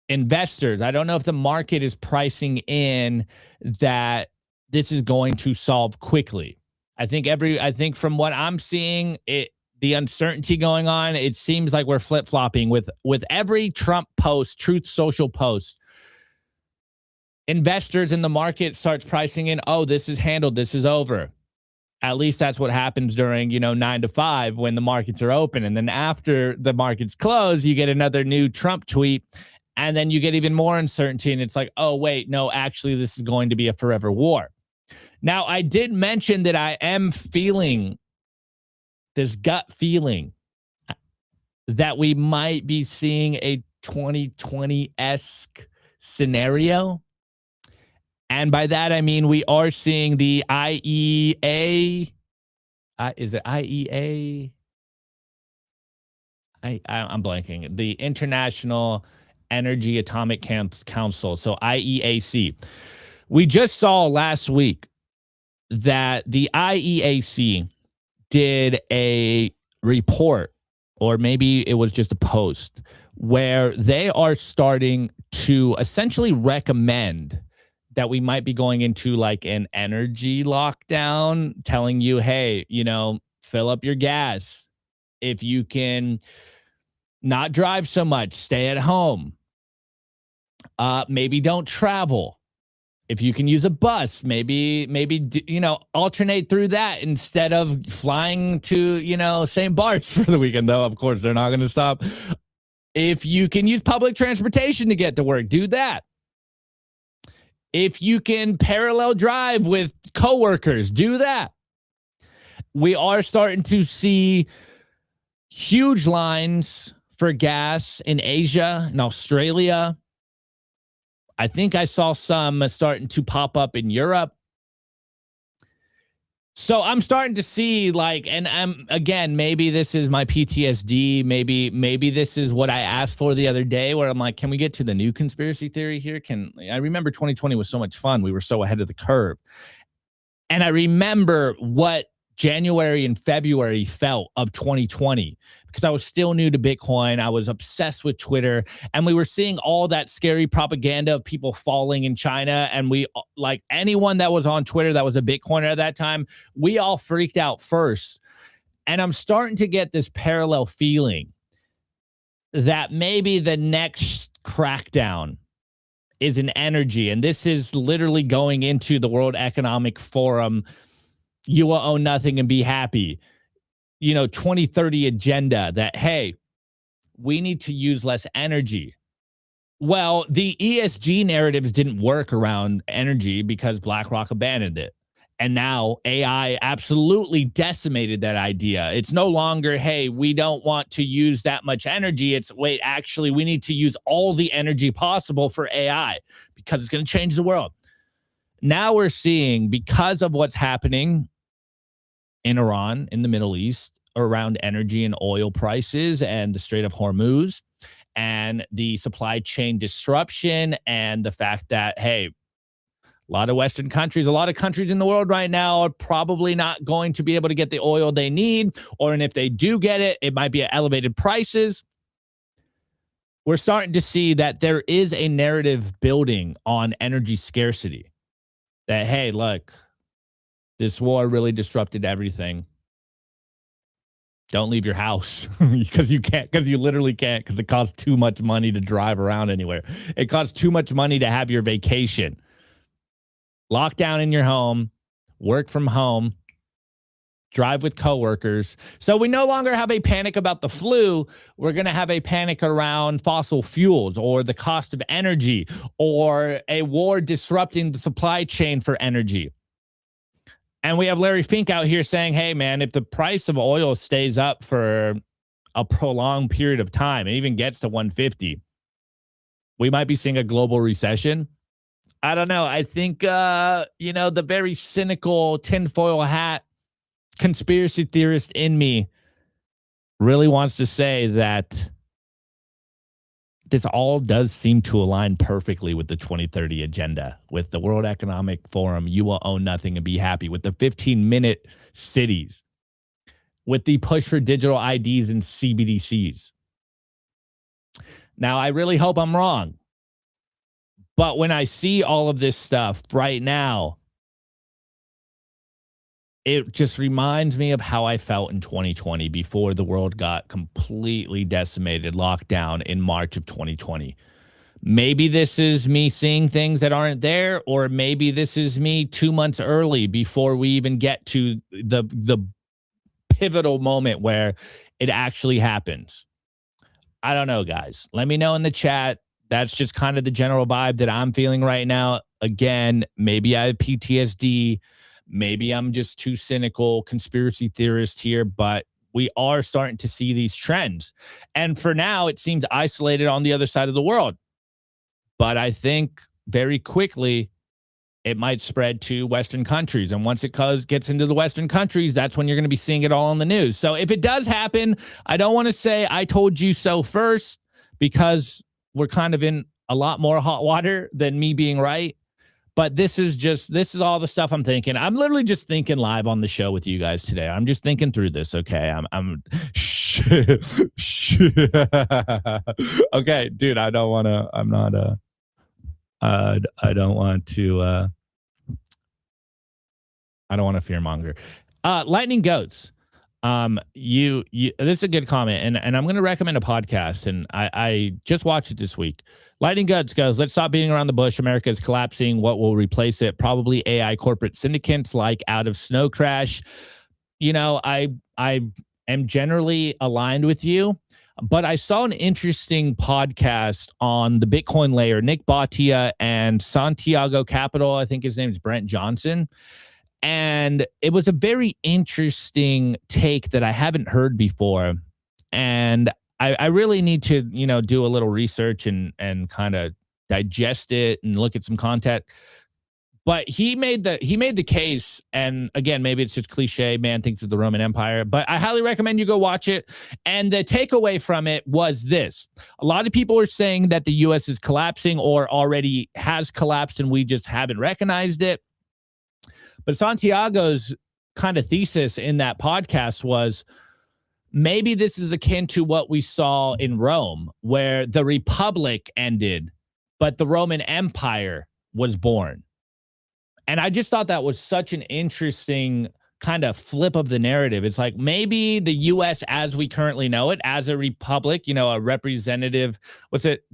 investors, I don't know if the market is pricing in that this is going to solve quickly. I think from what I'm seeing, the uncertainty going on, it seems like we're flip-flopping with every Trump post, Truth Social post. Investors in the market starts pricing in, oh, this is handled, this is over. At least that's what happens during, you know, 9 to 5 when the markets are open. And then after the markets close, you get another new Trump tweet. And then you get even more uncertainty, and it's like, oh, wait, no, actually, this is going to be a forever war. Now, I did mention that I am feeling this gut feeling that we might be seeing a 2020-esque scenario. And by that, I mean we are seeing the IEA. Is it IEA? I'm blanking. The International Energy Atomic Council, so IEAC. We just saw last week that the IEAC did a report, or maybe it was just a post, where they are starting to essentially recommend that we might be going into like an energy lockdown, telling you, hey, you know, fill up your gas. If you can not drive so much, stay at home. Maybe don't travel. if you can use a bus, maybe, alternate through that instead of flying to, St. Bart's for the weekend, though, of course, they're not going to stop. If you can use public transportation to get to work, do that. If you can parallel drive with coworkers, do that. We are starting to see huge lines for gas in Asia and Australia. I think I saw some starting to pop up in Europe. So I'm starting to see and again, maybe this is my PTSD. Maybe this is what I asked for the other day where I'm like, can we get to the new conspiracy theory here? I remember 2020 was so much fun. We were so ahead of the curve. And I remember what January and February felt of 2020 because I was still new to Bitcoin. I was obsessed with Twitter and we were seeing all that scary propaganda of people falling in China. And we, like anyone that was on Twitter that was a Bitcoiner at that time, we all freaked out first. And I'm starting to get this parallel feeling that maybe the next crackdown is an energy. And this is literally going into the World Economic Forum. You will own nothing and be happy. 2030 agenda that, hey, we need to use less energy. Well, the ESG narratives didn't work around energy because BlackRock abandoned it. And now AI absolutely decimated that idea. It's no longer, hey, we don't want to use that much energy. It's, wait, actually, we need to use all the energy possible for AI because it's going to change the world. Now we're seeing, because of what's happening in Iran, in the Middle East, around energy and oil prices and the Strait of Hormuz and the supply chain disruption and the fact that, hey, a lot of Western countries, a lot of countries in the world right now are probably not going to be able to get the oil they need, and if they do get it, it might be at elevated prices. We're starting to see that there is a narrative building on energy scarcity. That, hey, look, this war really disrupted everything. Don't leave your house because you can't, because you literally can't, because it costs too much money to drive around anywhere. It costs too much money to have your vacation. Lock down in your home, work from home, drive with coworkers. So we no longer have a panic about the flu. We're going to have a panic around fossil fuels or the cost of energy or a war disrupting the supply chain for energy. And we have Larry Fink out here saying, hey, man, if the price of oil stays up for a prolonged period of time, it even gets to 150, we might be seeing a global recession. I don't know. I think, the very cynical tinfoil hat conspiracy theorist in me really wants to say that this all does seem to align perfectly with the 2030 agenda, with the World Economic Forum, you will own nothing and be happy, with the 15-minute cities, with the push for digital IDs and CBDCs. Now, I really hope I'm wrong. But when I see all of this stuff right now, it just reminds me of how I felt in 2020 before the world got completely decimated, locked down in March of 2020. Maybe this is me seeing things that aren't there, or maybe this is me 2 months early before we even get to the pivotal moment where it actually happens. I don't know, guys. Let me know in the chat. That's just kind of the general vibe that I'm feeling right now. Again, maybe I have PTSD. Maybe I'm just too cynical, conspiracy theorist here, but we are starting to see these trends. And for now, it seems isolated on the other side of the world. But I think very quickly, it might spread to Western countries. And once it gets into the Western countries, that's when you're going to be seeing it all on the news. So if it does happen, I don't want to say I told you so first, because we're kind of in a lot more hot water than me being right. But this is all the stuff I'm thinking. I'm literally just thinking live on the show with you guys today. I'm just thinking through this. Okay. I'm okay, dude, I don't want to, I'm not, I don't want to, I don't want to fearmonger. Lightning Goats. this is a good comment, and I'm going to recommend a podcast, and I just watched it this week. Lightning Guts goes, let's stop beating around the bush. America is collapsing. What will replace it? Probably AI corporate syndicates like out of Snow Crash. You know, I am generally aligned with you, but I saw an interesting podcast on the Bitcoin layer, Nick Bhatia and Santiago Capital. I think his name is Brent Johnson. And it was a very interesting take that I haven't heard before. And I really need to, you know, do a little research and kind of digest it and look at some content. But he made the case, and again, maybe it's just cliche, man thinks it's the Roman Empire, but I highly recommend you go watch it. And the takeaway from it was this. A lot of people are saying that the US is collapsing or already has collapsed and we just haven't recognized it. But Santiago's kind of thesis in that podcast was maybe this is akin to what we saw in Rome, where the Republic ended, but the Roman Empire was born. And I just thought that was such an interesting kind of flip of the narrative. It's like maybe the U.S. as we currently know it, as a republic, you know, a representative,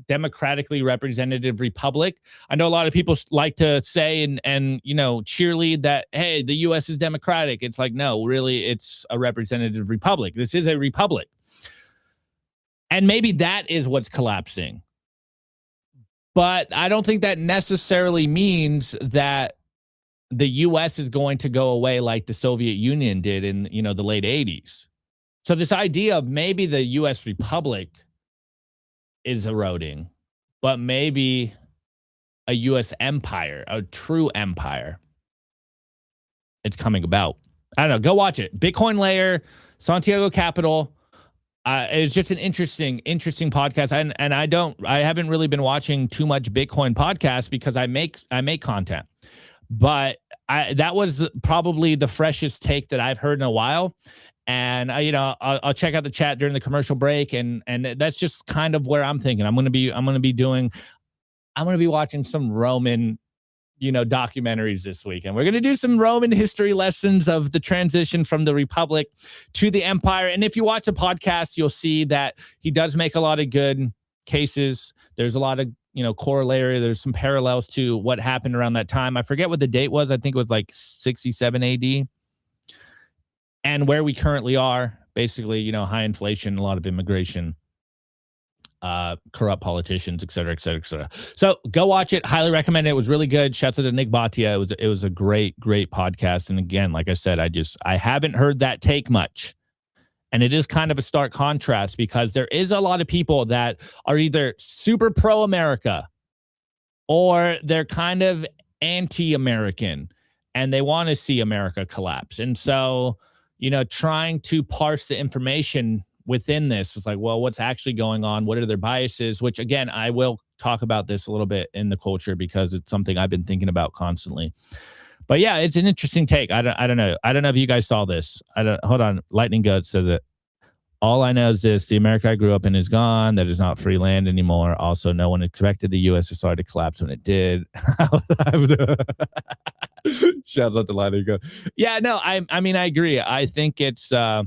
democratically representative republic. I know a lot of people like to say and you know, cheerlead that, hey, the U.S. is democratic. It's like, no, really, it's a representative republic. This is a republic. And maybe that is what's collapsing. But I don't think that necessarily means that the U.S. is going to go away like the Soviet Union did in, you know, the late 80s. So this idea of maybe the U.S. Republic is eroding, but maybe a U.S. empire, a true empire, it's coming about. I don't know. Go watch it. Bitcoin Layer, Santiago Capital. It's just an interesting podcast. And I haven't really been watching too much Bitcoin podcasts because I make content. But that was probably the freshest take that I've heard in a while. And I'll check out the chat during the commercial break, and that's just kind of where I'm thinking. I'm going to be watching some Roman, documentaries this week, and we're going to do some Roman history lessons of the transition from the Republic to the Empire. And if you watch the podcast, you'll see that he does make a lot of good cases. There's a lot of corollary. There's some parallels to what happened around that time. I forget what the date was. I think it was like 67 AD. And where we currently are, basically, high inflation, a lot of immigration, corrupt politicians, et cetera, et cetera, et cetera. So go watch it. Highly recommend it. It was really good. Shouts out to Nick Bhatia. It was a great podcast. And again, like I said, I haven't heard that take much. And it is kind of a stark contrast because there is a lot of people that are either super pro-America or they're kind of anti-American and they want to see America collapse. And so, trying to parse the information within this is like, well, what's actually going on? What are their biases? Which, again, I will talk about this a little bit in the culture because it's something I've been thinking about constantly. But yeah, it's an interesting take. I don't know. I don't know if you guys saw this. Hold on. Lightning Goat said that all I know is this: the America I grew up in is gone. That is not free land anymore. Also, no one expected the USSR to collapse when it did. Shout out to Lightning Goat. Yeah, no, I mean, I agree. I think it's I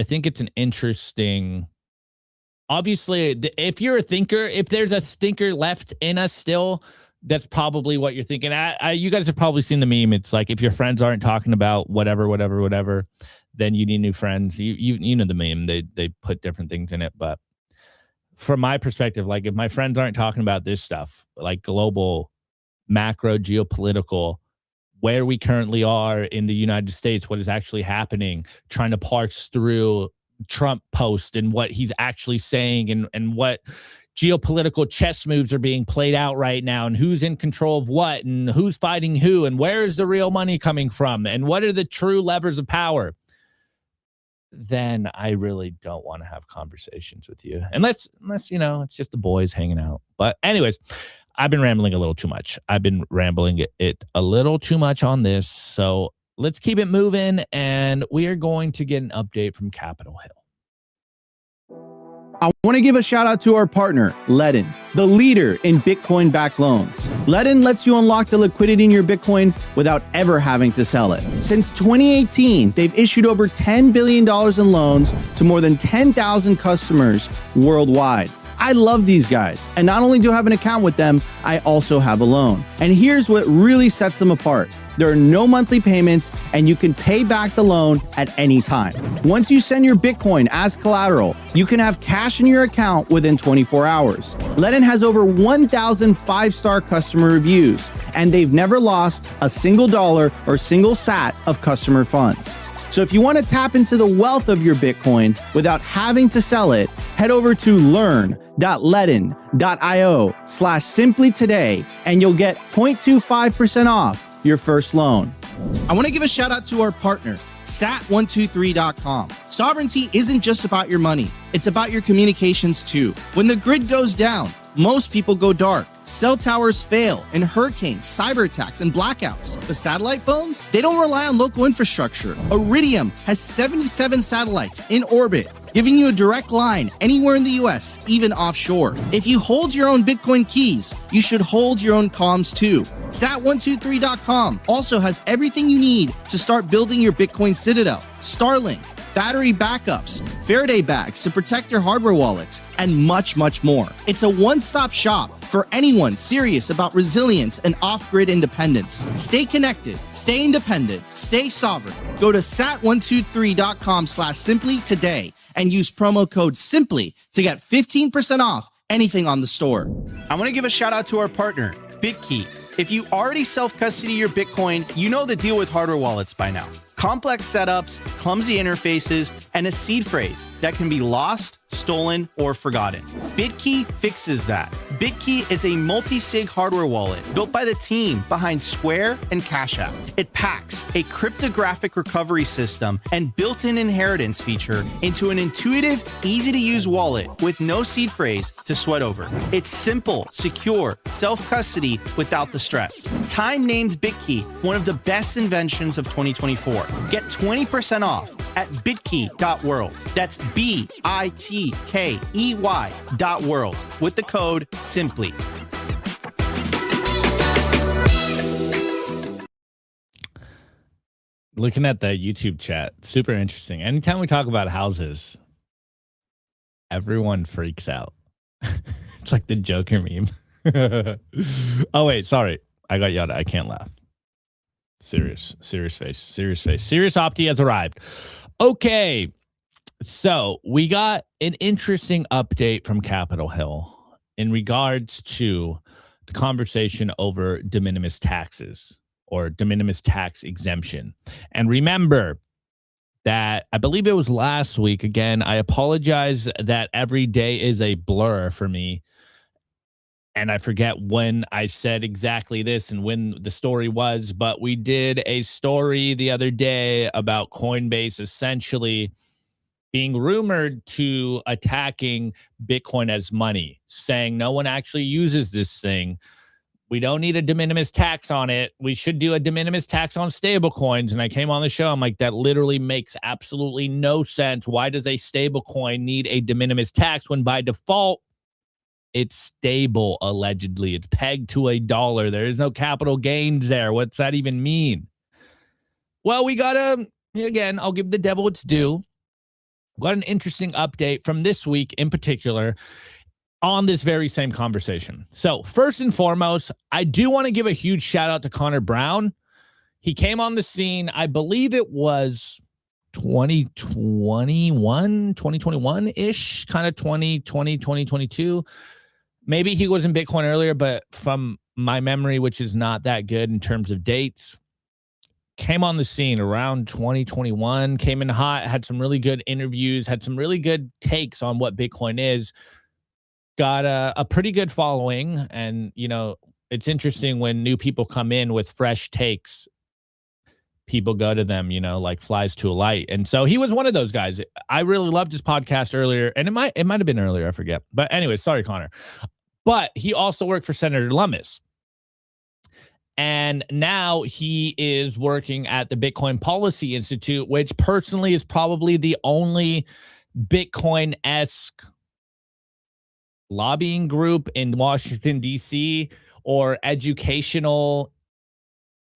think it's an interesting. Obviously, if you're a thinker, if there's a thinker left in us still, that's probably what you're thinking. You guys have probably seen the meme. It's like, if your friends aren't talking about whatever, then you need new friends. You know the meme. They put different things in it. But from my perspective, like, if my friends aren't talking about this stuff, like global, macro, geopolitical, where we currently are in the United States, what is actually happening, trying to parse through Trump post and what he's actually saying and what geopolitical chess moves are being played out right now and who's in control of what and who's fighting who and where is the real money coming from and what are the true levers of power, then I really don't want to have conversations with you unless it's just the boys hanging out. But anyways, I've been rambling a little too much. I've been rambling it a little too much on this. So let's keep it moving, and we are going to get an update from Capitol Hill. I want to give a shout out to our partner, Ledin. the leader in Bitcoin-backed loans. Ledn lets you unlock the liquidity in your Bitcoin without ever having to sell it. Since 2018, they've issued over $10 billion in loans to more than 10,000 customers worldwide. I love these guys, and not only do I have an account with them, I also have a loan. And here's what really sets them apart. There are no monthly payments, and you can pay back the loan at any time. Once you send your Bitcoin as collateral, you can have cash in your account within 24 hours. Ledn has over 1,000 five-star customer reviews, and they've never lost a single dollar or single sat of customer funds. So if you want to tap into the wealth of your Bitcoin without having to sell it, head over to learn.ledn.io/simply today, and you'll get 0.25% off your first loan. I want to give a shout out to our partner, sat123.com. Sovereignty isn't just about your money. It's about your communications too. When the grid goes down, most people go dark. Cell towers fail in hurricanes, cyber attacks, and blackouts. But satellite phones? They don't rely on local infrastructure. Iridium has 77 satellites in orbit, giving you a direct line anywhere in the US, even offshore. If you hold your own Bitcoin keys, you should hold your own comms too. Sat123.com also has everything you need to start building your Bitcoin citadel. Starlink, battery backups, Faraday bags to protect your hardware wallets, and much, much more. It's a one-stop shop for anyone serious about resilience and off-grid independence. Stay connected, stay independent, stay sovereign. Go to sat123.com/simply today and use promo code SIMPLY to get 15% off anything on the store. I want to give a shout out to our partner, BitKey. If you already self-custody your Bitcoin, you know the deal with hardware wallets by now. Complex setups, clumsy interfaces, and a seed phrase that can be lost, stolen, or forgotten. BitKey fixes that. BitKey is a multi-sig hardware wallet built by the team behind Square and Cash App. It packs a cryptographic recovery system and built-in inheritance feature into an intuitive, easy-to-use wallet with no seed phrase to sweat over. It's simple, secure, self-custody without the stress. Time named BitKey one of the best inventions of 2024. Get 20% off at bitkey.world. That's BITKEY.world with the code SIMPLY. Looking at the YouTube chat, super interesting. Anytime we talk about houses, everyone freaks out. It's like the Joker meme. Oh, wait, sorry. I got yelled at. I can't laugh. Serious face. Serious Opti has arrived. Okay. So we got an interesting update from Capitol Hill in regards to the conversation over de minimis taxes or de minimis tax exemption. And remember that I believe it was last week. Again, I apologize that every day is a blur for me. And I forget when I said exactly this and when the story was, but we did a story the other day about Coinbase essentially being rumored to attacking Bitcoin as money, saying no one actually uses this thing. We don't need a de minimis tax on it. We should do a de minimis tax on stable coins. And I came on the show. I'm like, that literally makes absolutely no sense. Why does a stable coin need a de minimis tax when by default, it's stable, allegedly. It's pegged to $1. There is no capital gains there. What's that even mean? Well, we got again, I'll give the devil its due. Got an interesting update from this week in particular on this very same conversation. So first and foremost, I do want to give a huge shout out to Connor Brown. He came on the scene, I believe it was 2021-ish, kind of 2020, 2022. Maybe he was in Bitcoin earlier, but from my memory, which is not that good in terms of dates, came on the scene around 2021, came in hot, had some really good interviews, had some really good takes on what Bitcoin is, got a pretty good following. And, you know, it's interesting when new people come in with fresh takes, people go to them, you know, like flies to a light. And so he was one of those guys. I really loved his podcast earlier, and it might have been earlier, I forget. But anyway, sorry, Connor. But he also worked for Senator Lummis. And now he is working at the Bitcoin Policy Institute, which personally is probably the only Bitcoin-esque lobbying group in Washington, D.C., or educational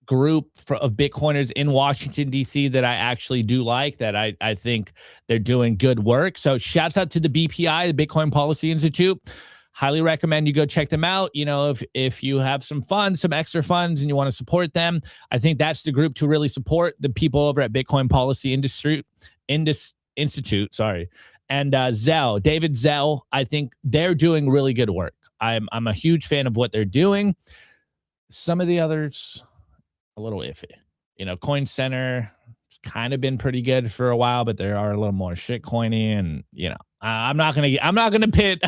group of Bitcoiners in Washington, D.C. that I actually do like, that I think they're doing good work. So shouts out to the BPI, the Bitcoin Policy Institute. Highly recommend you go check them out. You know, if you have some funds, some extra funds, and you want to support them, I think that's the group to really support, the people over at Bitcoin Policy Institute. Sorry. And David Zell, I think they're doing really good work. I'm a huge fan of what they're doing. Some of the others, a little iffy. You know, Coin Center, it's kind of been pretty good for a while, but there are a little more shit coiny, and you know, I'm not gonna pit.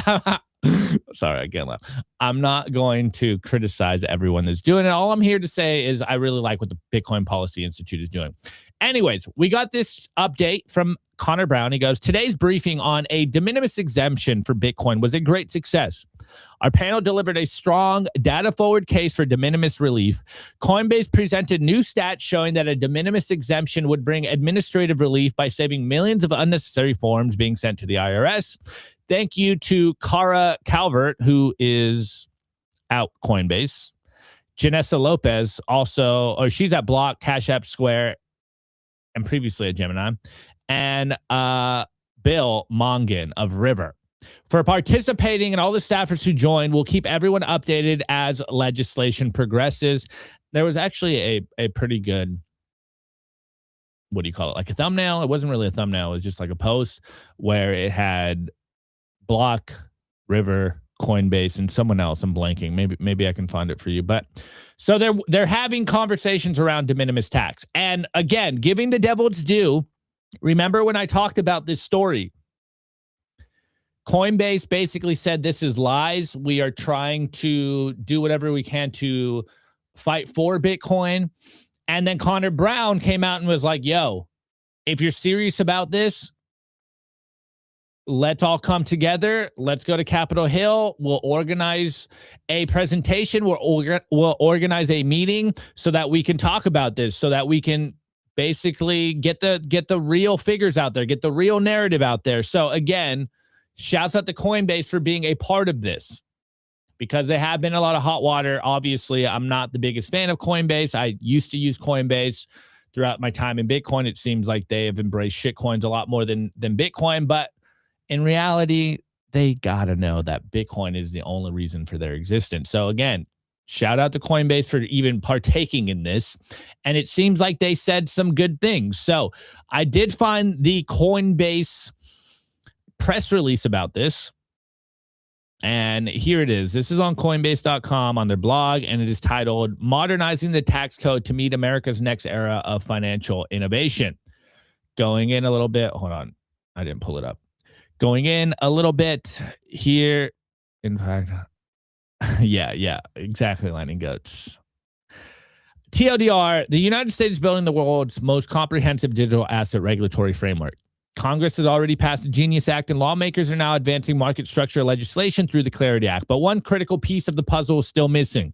Sorry, I can't laugh. I'm not going to criticize everyone that's doing it. All I'm here to say is I really like what the Bitcoin Policy Institute is doing. Anyways, we got this update from Connor Brown. He goes, today's briefing on a de minimis exemption for Bitcoin was a great success. Our panel delivered a strong data-forward case for de minimis relief. Coinbase presented new stats showing that a de minimis exemption would bring administrative relief by saving millions of unnecessary forms being sent to the IRS. Thank you to Cara Calvert, who is out Coinbase. Janessa Lopez, she's at Block, Cash App, Square, and previously at Gemini. And Bill Mongan of River. For participating, and all the staffers who joined, we'll keep everyone updated as legislation progresses. There was actually a pretty good, what do you call it? Like a thumbnail? It wasn't really a thumbnail. It was just like a post where it had Block, River, Coinbase, and someone else. I'm blanking. Maybe I can find it for you. But so they're having conversations around de minimis tax. And again, giving the devil its due, remember when I talked about this story? Coinbase basically said this is lies. We are trying to do whatever we can to fight for Bitcoin. And then Connor Brown came out and was like, yo, if you're serious about this, let's all come together. Let's go to Capitol Hill. We'll organize a presentation. We'll organize a meeting so that we can talk about this, so that we can basically get the real figures out there, get the real narrative out there. So again, shouts out to Coinbase for being a part of this, because they have been a lot of hot water. Obviously, I'm not the biggest fan of Coinbase. I used to use Coinbase throughout my time in Bitcoin. It seems like they have embraced shitcoins a lot more than Bitcoin, but in reality, they got to know that Bitcoin is the only reason for their existence. So again, shout out to Coinbase for even partaking in this. And it seems like they said some good things. So I did find the Coinbase press release about this. And here it is. This is on Coinbase.com on their blog, and it is titled Modernizing the Tax Code to Meet America's Next Era of Financial Innovation. Going in a little bit. Hold on. I didn't pull it up. Going in a little bit here. In fact, yeah, exactly, Lightning Goats. TLDR, the United States is building the world's most comprehensive digital asset regulatory framework. Congress has already passed the Genius Act, and lawmakers are now advancing market structure legislation through the Clarity Act. But one critical piece of the puzzle is still missing: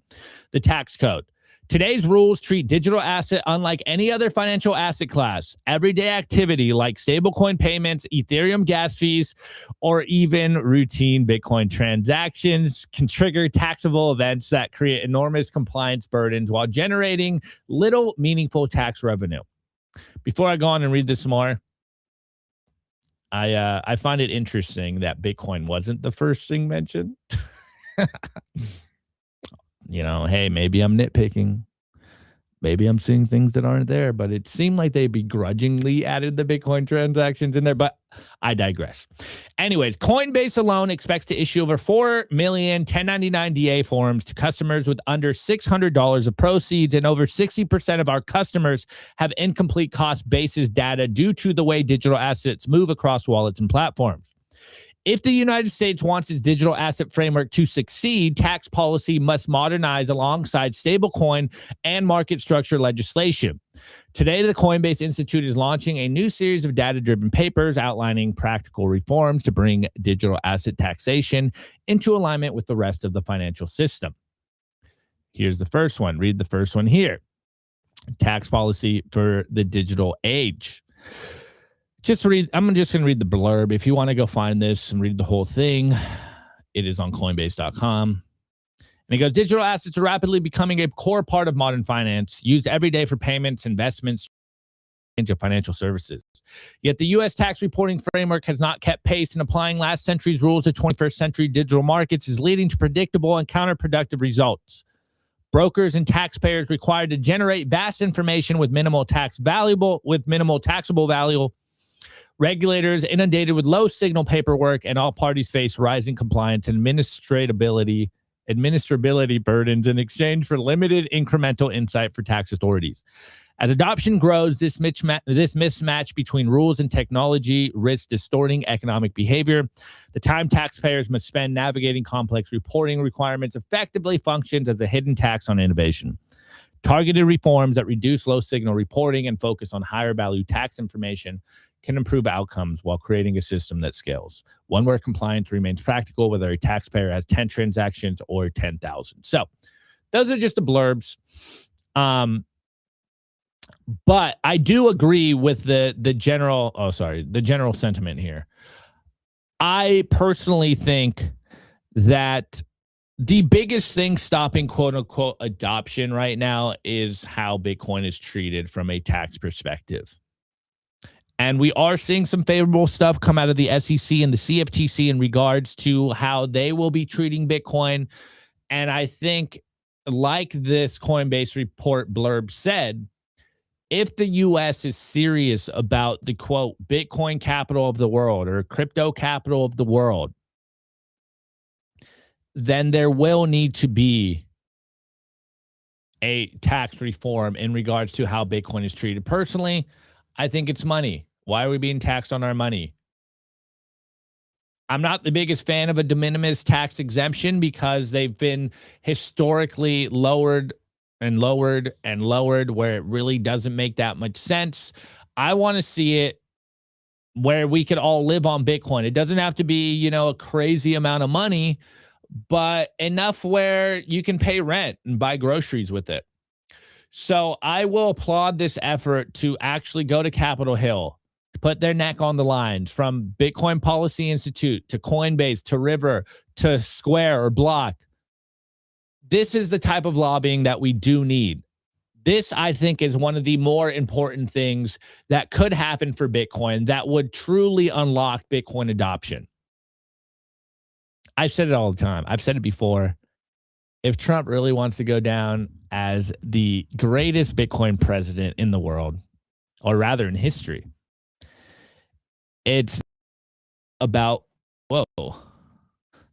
the tax code. Today's rules treat digital asset unlike any other financial asset class. Everyday activity like stablecoin payments, Ethereum gas fees, or even routine Bitcoin transactions can trigger taxable events that create enormous compliance burdens while generating little meaningful tax revenue. Before I go on and read this more, I find it interesting that Bitcoin wasn't the first thing mentioned. You know, hey, maybe I'm nitpicking. Maybe I'm seeing things that aren't there, but it seemed like they begrudgingly added the Bitcoin transactions in there, but I digress. Anyways, Coinbase alone expects to issue over 4 million 1099 DA forms to customers with under $600 of proceeds, and over 60% of our customers have incomplete cost basis data due to the way digital assets move across wallets and platforms. If the United States wants its digital asset framework to succeed, tax policy must modernize alongside stablecoin and market structure legislation. Today, the Coinbase Institute is launching a new series of data-driven papers outlining practical reforms to bring digital asset taxation into alignment with the rest of the financial system. Here's the first one. Read the first one here. Tax policy for the digital age. I'm just going to read the blurb. If you want to go find this and read the whole thing, It is on Coinbase.com. And he goes, digital assets are rapidly becoming a core part of modern finance, used every day for payments, investments, and financial services. Yet the U.S. tax reporting framework has not kept pace, and applying last century's rules to 21st century digital markets is leading to predictable and counterproductive results. Brokers and taxpayers required to generate vast information with minimal taxable value. Regulators inundated with low signal paperwork, and all parties face rising compliance and administrability burdens in exchange for limited incremental insight for tax authorities. As adoption grows, this mismatch between rules and technology risks distorting economic behavior. The time taxpayers must spend navigating complex reporting requirements effectively functions as a hidden tax on innovation. Targeted reforms that reduce low signal reporting and focus on higher value tax information can improve outcomes while creating a system that scales, one where compliance remains practical, whether a taxpayer has 10 transactions or 10,000. So those are just the blurbs. But I do agree with the general sentiment here. I personally think that the biggest thing stopping quote unquote adoption right now is how Bitcoin is treated from a tax perspective. And we are seeing some favorable stuff come out of the SEC and the CFTC in regards to how they will be treating Bitcoin. And I think, like this Coinbase report blurb said, if the U.S. is serious about the, quote, Bitcoin capital of the world or crypto capital of the world, then there will need to be a tax reform in regards to how Bitcoin is treated. Personally, I think it's money. Why are we being taxed on our money? I'm not the biggest fan of a de minimis tax exemption because they've been historically lowered and lowered and lowered where it really doesn't make that much sense. I want to see it where we could all live on Bitcoin. It doesn't have to be, a crazy amount of money, but enough where you can pay rent and buy groceries with it. So I will applaud this effort to actually go to Capitol Hill, to put their neck on the lines, from Bitcoin Policy Institute to Coinbase to River to Square or Block. This is the type of lobbying that we do need. This, I think, is one of the more important things that could happen for Bitcoin that would truly unlock Bitcoin adoption. I've said it all the time. I've said it before. If Trump really wants to go down as the greatest Bitcoin president in the world, or rather in history, it's about, whoa,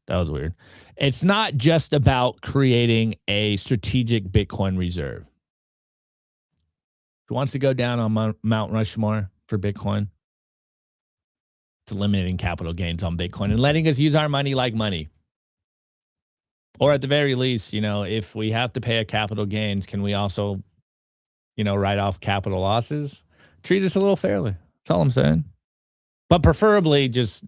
that was weird. It's not just about creating a strategic Bitcoin reserve. If he wants to go down on Mount Rushmore for Bitcoin, it's eliminating capital gains on Bitcoin and letting us use our money like money. Or at the very least, if we have to pay a capital gains, can we also, write off capital losses? Treat us a little fairly. That's all I'm saying. But preferably just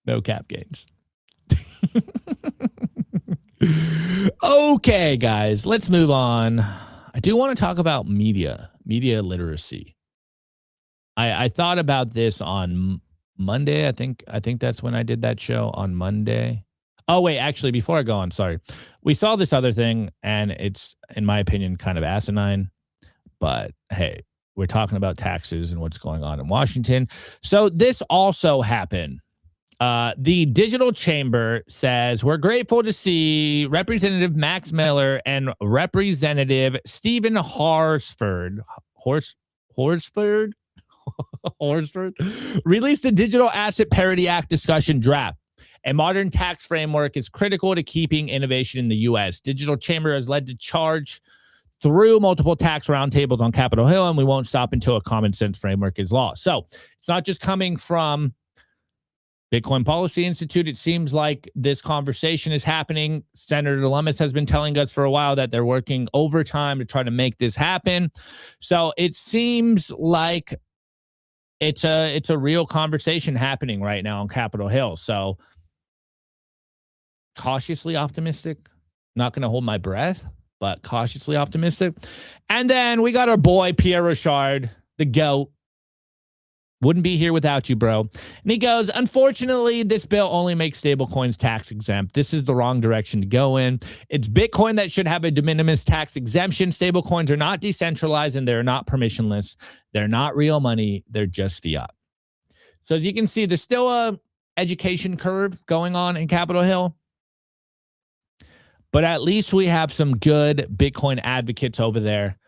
no cap gains. Okay, guys, let's move on. I do want to talk about media literacy. I thought about this on Monday. I think that's when I did that show, on Monday. Oh, wait, actually, before I go on, sorry. We saw this other thing, and it's, in my opinion, kind of asinine. But, hey, we're talking about taxes and what's going on in Washington. So this also happened. The Digital Chamber says, we're grateful to see Representative Max Miller and Representative Stephen Horsford released the Digital Asset Parity Act discussion draft. A modern tax framework is critical to keeping innovation in the U.S. Digital Chamber has led to charge through multiple tax roundtables on Capitol Hill, and we won't stop until a common sense framework is law. So it's not just coming from Bitcoin Policy Institute. It seems like this conversation is happening. Senator Lummis has been telling us for a while that they're working overtime to try to make this happen. So it seems like it's a real conversation happening right now on Capitol Hill. So cautiously optimistic. Not going to hold my breath, but cautiously optimistic. And then we got our boy Pierre Rochard, the GOAT. Wouldn't be here without you, bro. And he goes, unfortunately, this bill only makes stablecoins tax exempt. This is the wrong direction to go in. It's Bitcoin that should have a de minimis tax exemption. Stablecoins are not decentralized and they're not permissionless. They're not real money. They're just fiat. So as you can see, there's still a education curve going on in Capitol Hill. But at least we have some good Bitcoin advocates over there.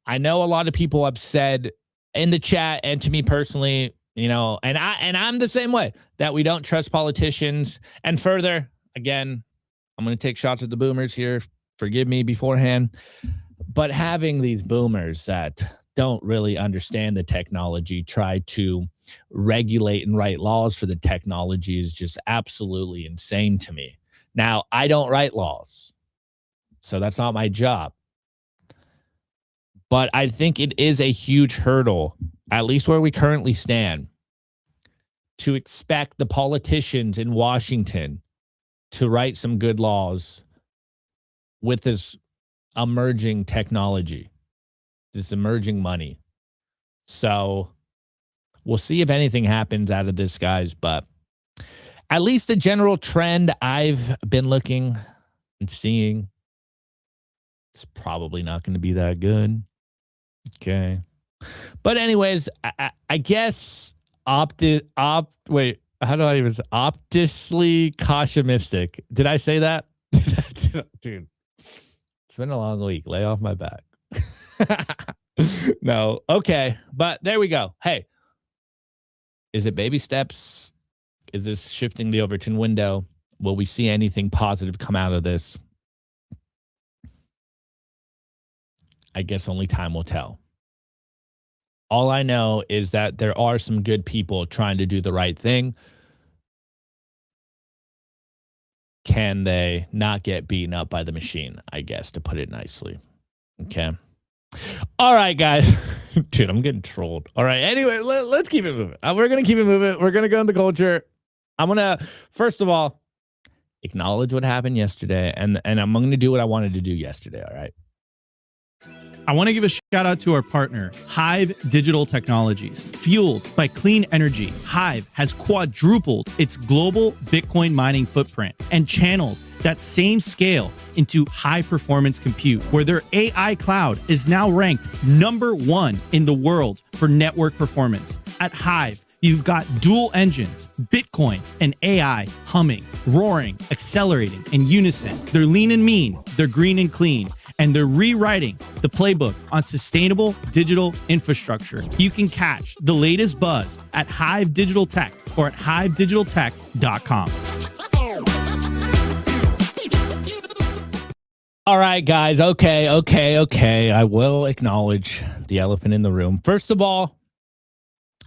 I know a lot of people have said in the chat and to me personally, you know, and I'm the same way, that we don't trust politicians. And further, again, I'm going to take shots at the boomers here. Forgive me beforehand. But having these boomers that don't really understand the technology try to regulate and write laws for the technology is just absolutely insane to me. Now, I don't write laws, so that's not my job. But I think it is a huge hurdle, at least where we currently stand, to expect the politicians in Washington to write some good laws with this emerging technology, this emerging money. So we'll see if anything happens out of this, guys. But at least the general trend I've been looking and seeing, it's probably not going to be that good. Okay. But anyways, I guess optically cautionistic. Did I say that? Dude, it's been a long week. Lay off my back. No. Okay. But there we go. Hey, is it baby steps? Is this shifting the Overton window? Will we see anything positive come out of this? I guess only time will tell. All I know is that there are some good people trying to do the right thing. Can they not get beaten up by the machine, I guess, to put it nicely. Okay. All right, guys. Dude, I'm getting trolled. All right. Anyway, let's keep it moving. We're going to keep it moving. We're going to go in the culture. I'm going to, first of all, acknowledge what happened yesterday. And I'm going to do what I wanted to do yesterday. All right. I want to give a shout out to our partner, HIVE Digital Technologies. Fueled by clean energy, HIVE has quadrupled its global Bitcoin mining footprint and channels that same scale into high-performance compute, where their AI cloud is now ranked #1 in the world for network performance. At HIVE, you've got dual engines, Bitcoin and AI humming, roaring, accelerating in unison. They're lean and mean, they're green and clean, and they're rewriting the playbook on sustainable digital infrastructure. You can catch the latest buzz at HIVE Digital Tech or at hivedigitaltech.com. All right, guys. Okay. I will acknowledge the elephant in the room. First of all,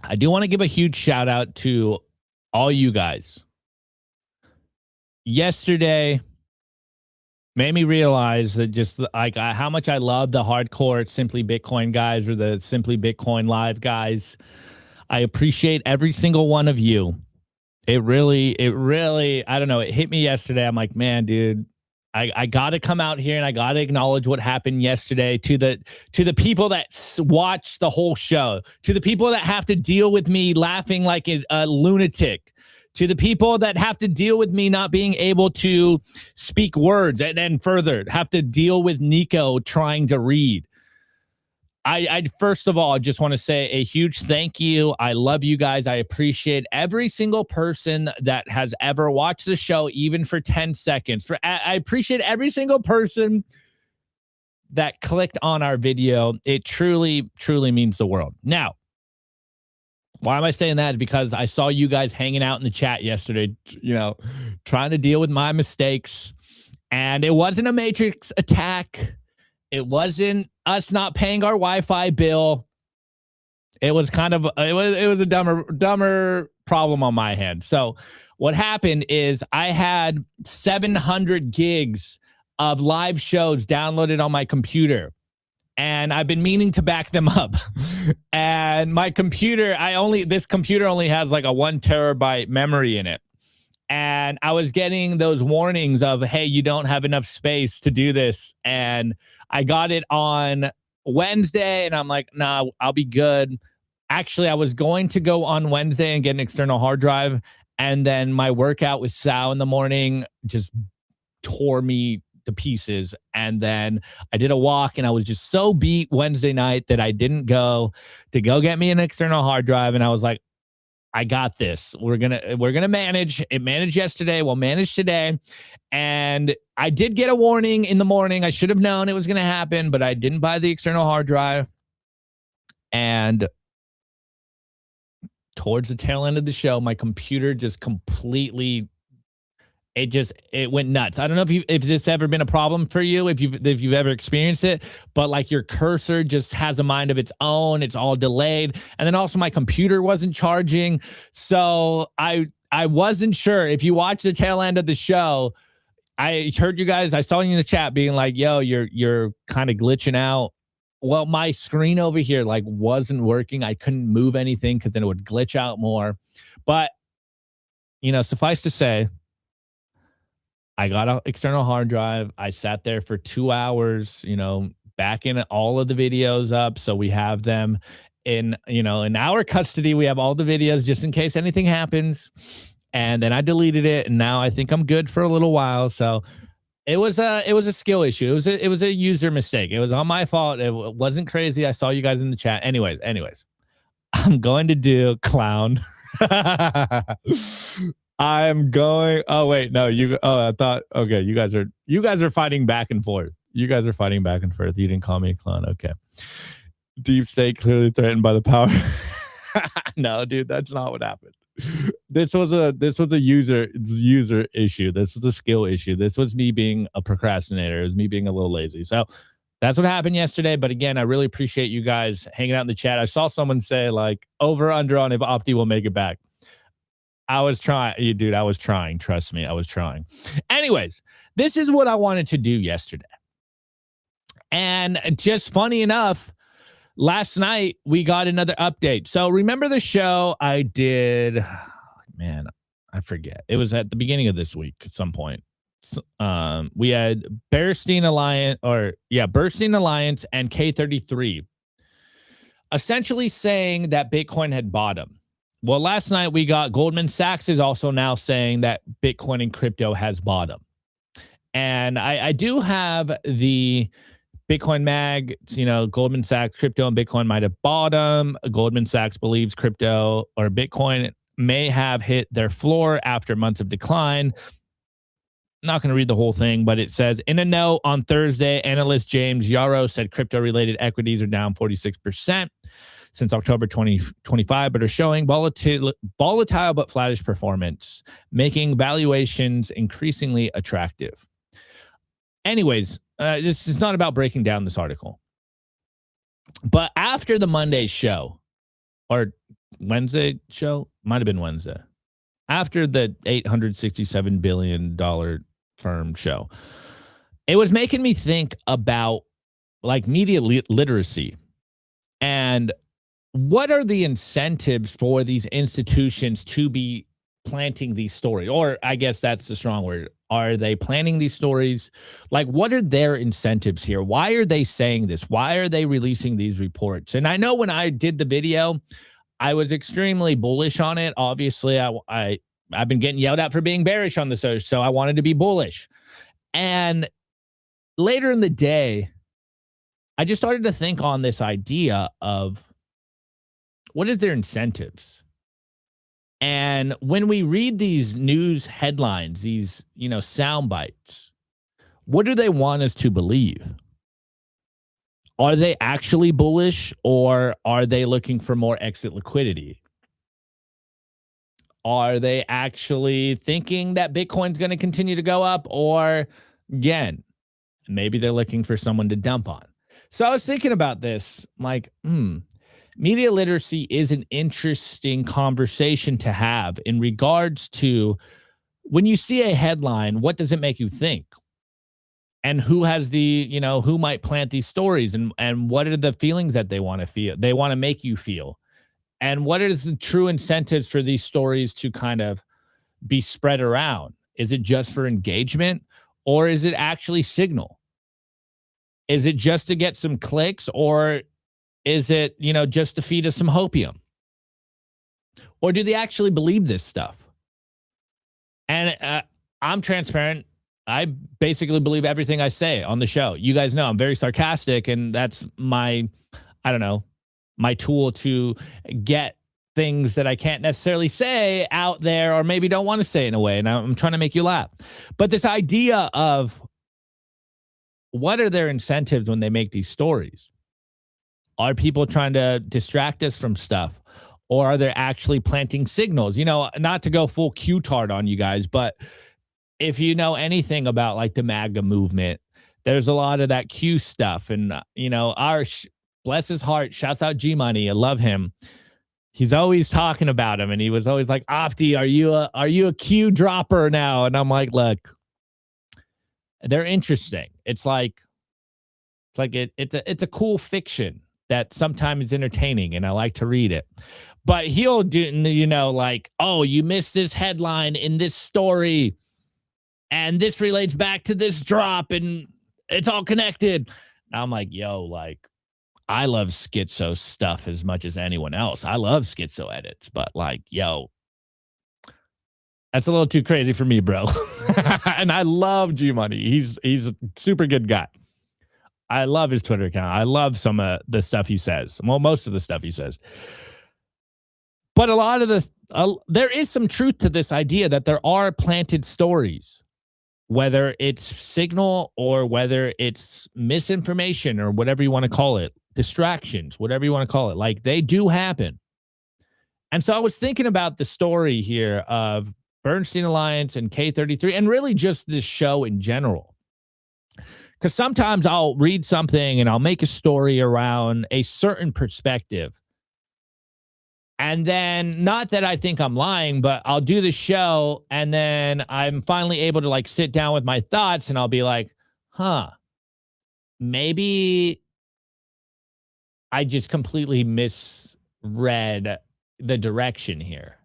I do want to give a huge shout out to all you guys. Yesterday made me realize that just like how much I love the hardcore Simply Bitcoin guys or the Simply Bitcoin Live guys. I appreciate every single one of you. It really, I don't know. It hit me yesterday. I'm like, man, dude, I got to come out here and I got to acknowledge what happened yesterday to the people that watch the whole show, to the people that have to deal with me laughing like a lunatic, to the people that have to deal with me not being able to speak words, and then further have to deal with Nico trying to read. I first of all, just want to say a huge thank you. I love you guys. I appreciate every single person that has ever watched the show, even for 10 seconds. I appreciate every single person that clicked on our video. It truly, truly means the world. Now, why am I saying that? Is because I saw you guys hanging out in the chat yesterday, you know, trying to deal with my mistakes. And it wasn't a Matrix attack. It wasn't us not paying our Wi-Fi bill. It was kind of, it was a dumber problem on my hand. So what happened is I had 700 gigs of live shows downloaded on my computer. And I've been meaning to back them up. And my computer, this computer only has like a 1 terabyte memory in it. And I was getting those warnings of, hey, you don't have enough space to do this. And I got it on Wednesday and I'm like, nah, I'll be good. actually, I was going to go on Wednesday and get an external hard drive. And then my workout with Sal in the morning just tore me to pieces. And then I did a walk and I was just so beat Wednesday night that I didn't go to go get me an external hard drive. And I was like, I got this. We're gonna manage. It managed yesterday. We'll manage today. And I did get a warning in the morning. I should have known it was gonna happen, but I didn't buy the external hard drive. And towards the tail end of the show, my computer just completely it went nuts. I don't know if this ever been a problem for you, if you've ever experienced it, but like your cursor just has a mind of its own. It's all delayed. And then also my computer wasn't charging. So I wasn't sure. If you watch the tail end of the show, I heard you guys, I saw you in the chat being like, yo, you're kind of glitching out. Well, my screen over here like wasn't working. I couldn't move anything because then it would glitch out more. But, you know, suffice to say, I got an external hard drive. I sat there for 2 hours, you know, backing all of the videos up. So we have them in our custody. We have all the videos just in case anything happens. And then I deleted it. And now I think I'm good for a little while. So it was a skill issue. It was a user mistake. It was on my fault. It wasn't crazy. I saw you guys in the chat. Anyways, I'm going to do clown. I'm going. Oh wait, no, I thought. Okay, you guys are fighting back and forth. You guys are fighting back and forth. You didn't call me a clown. Okay. Deep state clearly threatened by the power. No, dude, that's not what happened. This was a user issue. This was a skill issue. This was me being a procrastinator. It was me being a little lazy. So that's what happened yesterday. But again, I really appreciate you guys hanging out in the chat. I saw someone say like over under on if Opti will make it back. I was trying, dude. I was trying. Trust me, I was trying. Anyways, this is what I wanted to do yesterday. And just funny enough, last night we got another update. So remember the show I did, man, I forget. It was at the beginning of this week at some point. We had Burstein Alliance and K33 essentially saying that Bitcoin had bottomed. Well, last night we got Goldman Sachs is also now saying that Bitcoin and crypto has bottomed. And I do have the Bitcoin mag, you know, Goldman Sachs, crypto and Bitcoin might have bottomed. Goldman Sachs believes crypto or Bitcoin may have hit their floor after months of decline. Not going to read the whole thing, but it says, in a note on Thursday, analyst James Yarrow said crypto-related equities are down 46%. Since October 2025, but are showing volatile but flattish performance, making valuations increasingly attractive. Anyways, this is not about breaking down this article. But after the Monday show, or Wednesday show, might have been Wednesday, after the $867 billion firm show, it was making me think about like media literacy and what are the incentives for these institutions to be planting these stories? Or I guess that's the strong word. Are they planting these stories? Like, what are their incentives here? Why are they saying this? Why are they releasing these reports? And I know when I did the video, I was extremely bullish on it. Obviously, I've been getting yelled at for being bearish on the search, so I wanted to be bullish. And later in the day, I just started to think on this idea of what is their incentives? And when we read these news headlines, these, sound bites, what do they want us to believe? Are they actually bullish, or are they looking for more exit liquidity? Are they actually thinking that Bitcoin's going to continue to go up, or again, maybe they're looking for someone to dump on? So I was thinking about this, like, media literacy is an interesting conversation to have in regards to when you see a headline, what does it make you think? And who has the, who might plant these stories, and what are the feelings that they want to feel? They want to make you feel. And what are the true incentives for these stories to kind of be spread around? Is it just for engagement, or is it actually signal? Is it just to get some clicks, or is it, just to feed us some hopium? Or do they actually believe this stuff? And I'm transparent. I basically believe everything I say on the show. You guys know I'm very sarcastic, and that's my tool to get things that I can't necessarily say out there, or maybe don't want to say in a way. And I'm trying to make you laugh. But this idea of what are their incentives when they make these stories? Are people trying to distract us from stuff? Or are they actually planting signals? Not to go full Q-tard on you guys, but if you know anything about like the MAGA movement, there's a lot of that Q stuff. And, bless his heart, shouts out G-Money. I love him. He's always talking about him. And he was always like, Opti, are you a Q dropper now? And I'm like, look, they're interesting. It's a cool fiction that sometimes is entertaining, and I like to read it. But he'll do, like, oh, you missed this headline in this story, and this relates back to this drop, and it's all connected. And I'm like, yo, like, I love schizo stuff as much as anyone else. I love schizo edits, but like, yo, that's a little too crazy for me, bro. And I love G-Money. He's a super good guy. I love his Twitter account. I love some of the stuff he says. Well, most of the stuff he says. But a lot of this, there is some truth to this idea that there are planted stories, whether it's signal or whether it's misinformation or whatever you want to call it, distractions, whatever you want to call it. Like, they do happen. And so I was thinking about the story here of Bernstein Alliance and K33, and really just this show in general. Because sometimes I'll read something and I'll make a story around a certain perspective. And then, not that I think I'm lying, but I'll do the show and then I'm finally able to like sit down with my thoughts and I'll be like, maybe I just completely misread the direction here.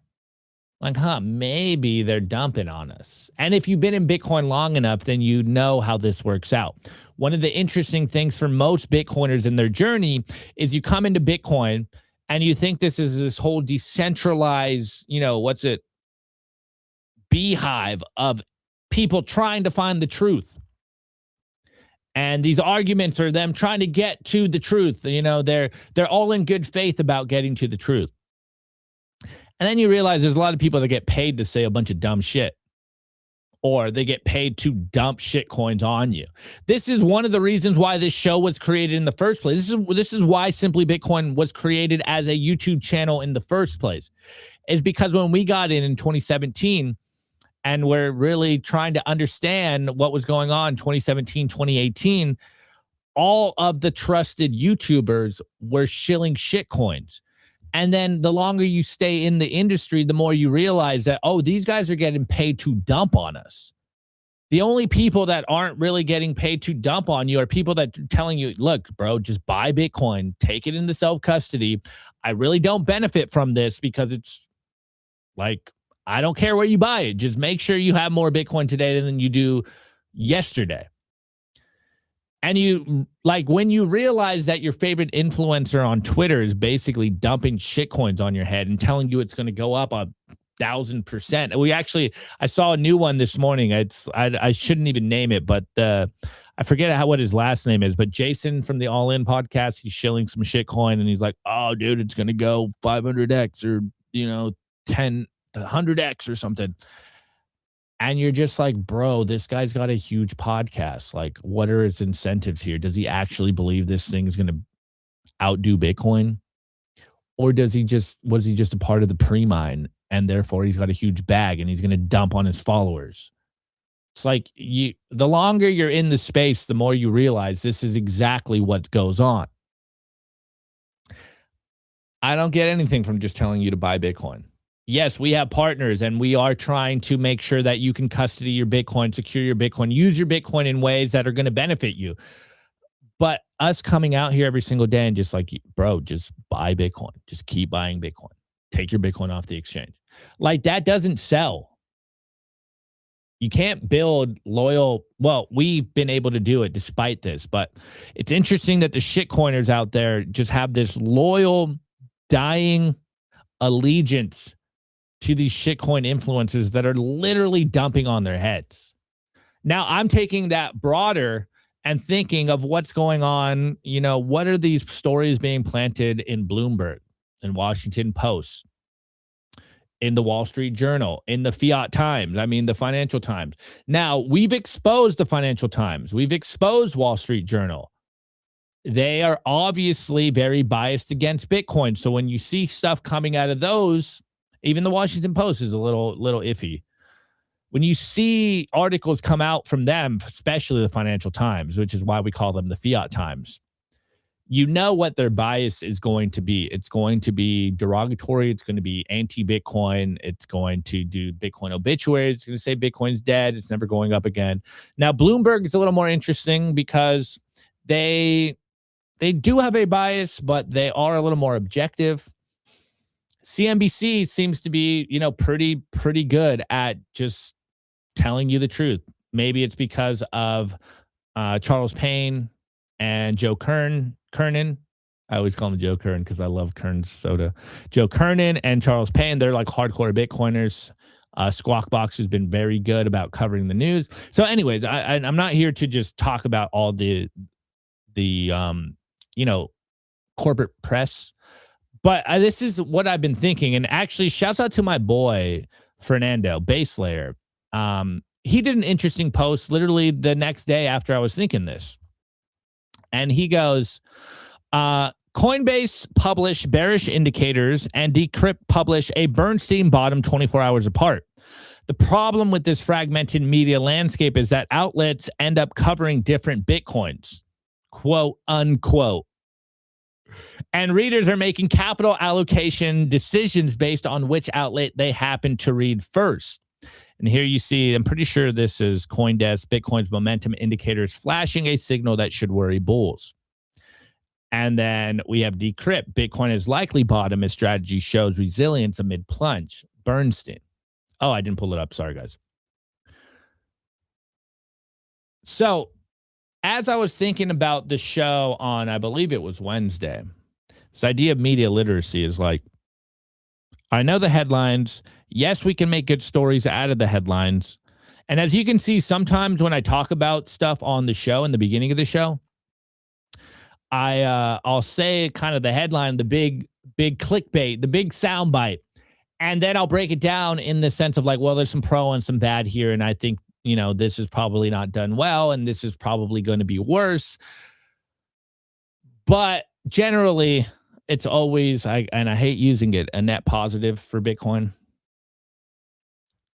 Like, maybe they're dumping on us. And if you've been in Bitcoin long enough, then you know how this works out. One of the interesting things for most Bitcoiners in their journey is you come into Bitcoin and you think this is this whole decentralized, beehive of people trying to find the truth. And these arguments are them trying to get to the truth. They're all in good faith about getting to the truth. And then you realize there's a lot of people that get paid to say a bunch of dumb shit, or they get paid to dump shit coins on you. This is one of the reasons why this show was created in the first place. This is why Simply Bitcoin was created as a YouTube channel in the first place. Is because when we got in 2017 and we're really trying to understand what was going on 2017, 2018, all of the trusted YouTubers were shilling shit coins. And then the longer you stay in the industry, the more you realize that, these guys are getting paid to dump on us. The only people that aren't really getting paid to dump on you are people that are telling you, look, bro, just buy Bitcoin, take it into self-custody. I really don't benefit from this because it's like, I don't care where you buy it. Just make sure you have more Bitcoin today than you do yesterday. And you, like, when you realize that your favorite influencer on Twitter is basically dumping shitcoins on your head and telling you it's going to go up 1,000%. I saw a new one this morning. I shouldn't even name it, but I forget what his last name is, but Jason from the All In podcast, he's shilling some shitcoin and he's like, oh, dude, it's going to go 500x or, 100x or something. And you're just like, bro, this guy's got a huge podcast. Like, what are his incentives here? Does he actually believe this thing is going to outdo Bitcoin? Or was he just a part of the pre-mine and therefore he's got a huge bag and he's going to dump on his followers? It's like, the longer you're in the space, the more you realize this is exactly what goes on. I don't get anything from just telling you to buy Bitcoin. Yes, we have partners and we are trying to make sure that you can custody your Bitcoin, secure your Bitcoin, use your Bitcoin in ways that are going to benefit you. But us coming out here every single day and just like, bro, just buy Bitcoin. Just keep buying Bitcoin. Take your Bitcoin off the exchange. Like, that doesn't sell. You can't build loyal. Well, we've been able to do it despite this, but it's interesting that the shitcoiners out there just have this loyal, dying allegiance to these shitcoin influencers that are literally dumping on their heads. Now, I'm taking that broader and thinking of what's going on. You know, what are these stories being planted in Bloomberg, in Washington Post, in the Wall Street Journal, in the Fiat Times, the Financial Times. Now, we've exposed the Financial Times. We've exposed Wall Street Journal. They are obviously very biased against Bitcoin. So when you see stuff coming out of those, even the Washington Post is a little iffy. When you see articles come out from them, especially the Financial Times, which is why we call them the Fiat Times, you know what their bias is going to be. It's going to be derogatory. It's going to be anti-Bitcoin. It's going to do Bitcoin obituaries. It's going to say Bitcoin's dead. It's never going up again. Now, Bloomberg is a little more interesting because they do have a bias, but they are a little more objective. CNBC seems to be, pretty good at just telling you the truth. Maybe it's because of Charles Payne and Joe Kernan. I always call him Joe Kern because I love Kern's soda. Joe Kernan and Charles Payne, they're like hardcore Bitcoiners. Squawk Box has been very good about covering the news. So anyways, I'm not here to just talk about all the corporate press, but this is what I've been thinking. And actually, shouts out to my boy, Fernando, Base Layer. He did an interesting post literally the next day after I was thinking this. And he goes, Coinbase publish bearish indicators and Decrypt publish a Bernstein bottom 24 hours apart. The problem with this fragmented media landscape is that outlets end up covering different Bitcoins, quote unquote. And readers are making capital allocation decisions based on which outlet they happen to read first. And here you see, I'm pretty sure this is CoinDesk, Bitcoin's momentum indicators flashing a signal that should worry bulls. And then we have Decrypt. Bitcoin is likely bottom as strategy shows resilience amid plunge. Bernstein. Oh, I didn't pull it up. Sorry, guys. So as I was thinking about the show on, I believe it was Wednesday, this idea of media literacy is like, I know the headlines. Yes, we can make good stories out of the headlines. And as you can see, sometimes when I talk about stuff on the show, in the beginning of the show, I'll say kind of the headline, the big clickbait, the big soundbite. And then I'll break it down in the sense of like, well, there's some pro and some bad here. And I think, this is probably not done well. And this is probably going to be worse. But generally, it's always, and I hate using it, a net positive for Bitcoin.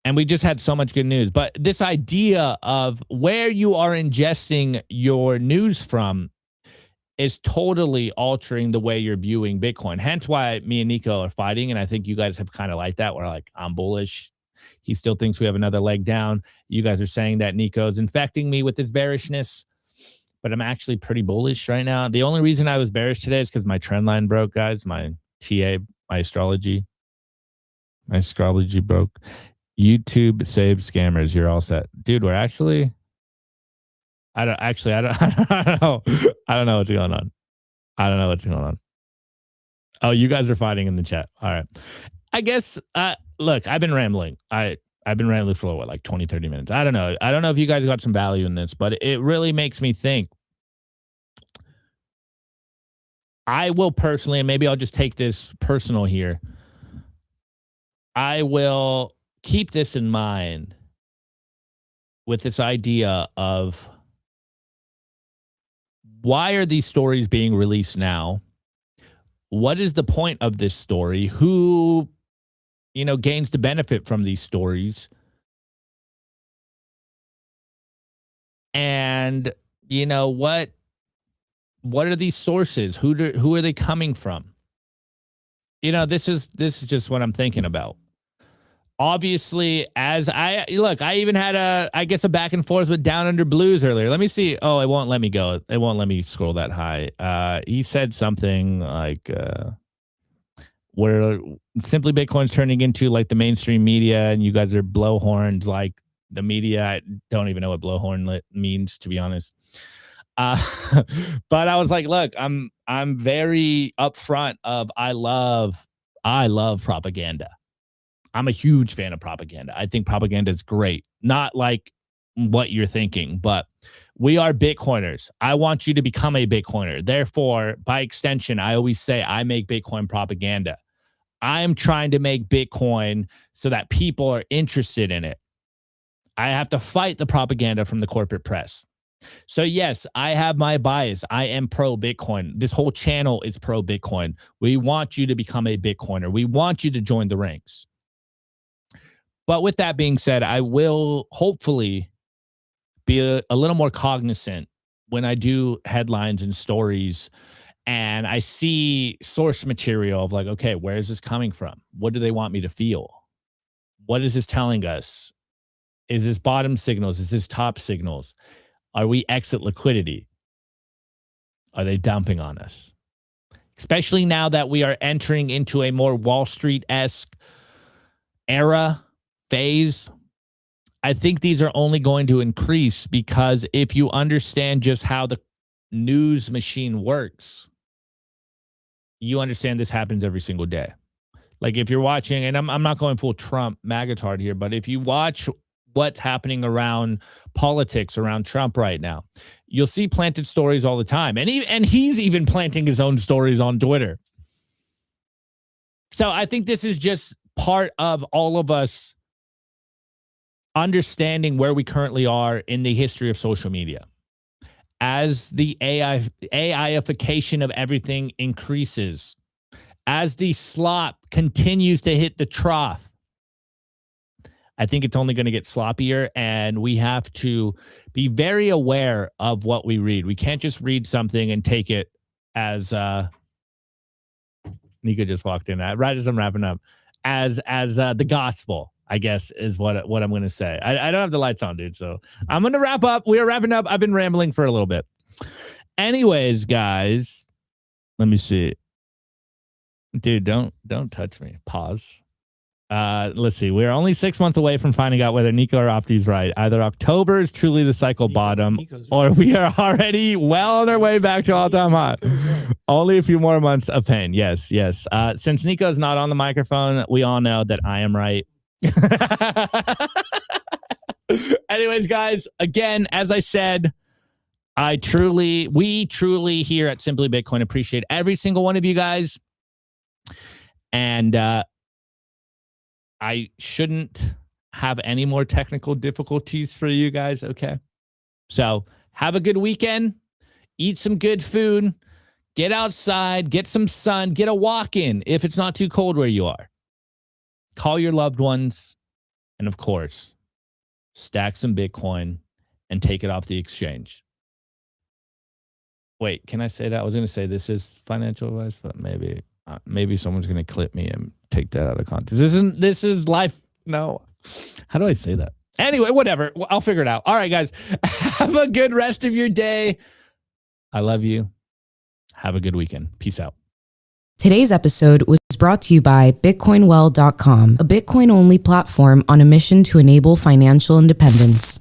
And we just had so much good news. But this idea of where you are ingesting your news from is totally altering the way you're viewing Bitcoin. Hence why me and Nico are fighting. And I think you guys have kind of like that. We're like, I'm bullish. He still thinks we have another leg down. You guys are saying that Nico's infecting me with his bearishness. But I'm actually pretty bullish right now. The only reason I was bearish today is because my trend line broke, guys. My TA, my astrology broke. YouTube save scammers. You're all set, dude. We're actually, I don't know. I don't know what's going on. Oh, you guys are fighting in the chat. All right. I guess, look, I've been rambling. I've been rambling for what, like 20, 30 minutes. I don't know. I don't know if you guys got some value in this, but it really makes me think. I will personally, and maybe I'll just take this personal here. I will keep this in mind with this idea of why are these stories being released now? What is the point of this story? Who, gains the benefit from these stories? And, what are these sources? Who are they coming from? This is just what I'm thinking about. Obviously, as I even had a back and forth with Down Under Blues earlier. Let me see. Oh, it won't let me go. It won't let me scroll that high. He said something like, where Simply Bitcoin's turning into like the mainstream media and you guys are blowhorns. Like, the media. I don't even know what blowhorn means, to be honest. But I was like, look, I'm very upfront of I love propaganda. I'm a huge fan of propaganda. I think propaganda is great. Not like what you're thinking, but we are Bitcoiners. I want you to become a Bitcoiner. Therefore, by extension, I always say I make Bitcoin propaganda. I am trying to make Bitcoin so that people are interested in it. I have to fight the propaganda from the corporate press. So yes, I have my bias. I am pro Bitcoin. This whole channel is pro Bitcoin. We want you to become a Bitcoiner. We want you to join the ranks. But with that being said, I will hopefully be a little more cognizant when I do headlines and stories and I see source material of like, okay, where is this coming from? What do they want me to feel? What is this telling us? Is this bottom signals? Is this top signals? Are we exit liquidity? Are they dumping on us? Especially now that we are entering into a more Wall Street-esque era, phase. I think these are only going to increase because if you understand just how the news machine works, you understand this happens every single day. Like if you're watching, and I'm not going full Trump magatard here, but if you watch what's happening around politics, around Trump right now, you'll see planted stories all the time. And he's even planting his own stories on Twitter. So I think this is just part of all of us understanding where we currently are in the history of social media. As the AIification of everything increases, as the slop continues to hit the trough, I think it's only going to get sloppier, and we have to be very aware of what we read. We can't just read something and take it as Nico just walked in right as I'm wrapping up, as the gospel, I guess, is what I'm going to say. I don't have the lights on, dude, so I'm going to wrap up. We are wrapping up. I've been rambling for a little bit. Anyways, guys, let me see. Dude, don't touch me. Pause. Let's see. We're only 6 months away from finding out whether Nico or Opti is right. Either October is truly the cycle bottom, or we are already well on our way back to all-time high. Only a few more months of pain. Yes. Since Nico's not on the microphone, we all know that I am right. Anyways, guys, again, as I said, we truly here at Simply Bitcoin appreciate every single one of you guys. And I shouldn't have any more technical difficulties for you guys, okay? So have a good weekend. Eat some good food. Get outside. Get some sun. Get a walk in if it's not too cold where you are. Call your loved ones. And, of course, stack some Bitcoin and take it off the exchange. Wait, can I say that? I was going to say this is financial advice, but maybe someone's going to clip me and take that out of context. This is life. No. How do I say that? Anyway, whatever. I'll figure it out. All right, guys. Have a good rest of your day. I love you. Have a good weekend. Peace out. Today's episode was brought to you by BitcoinWell.com, a Bitcoin-only platform on a mission to enable financial independence.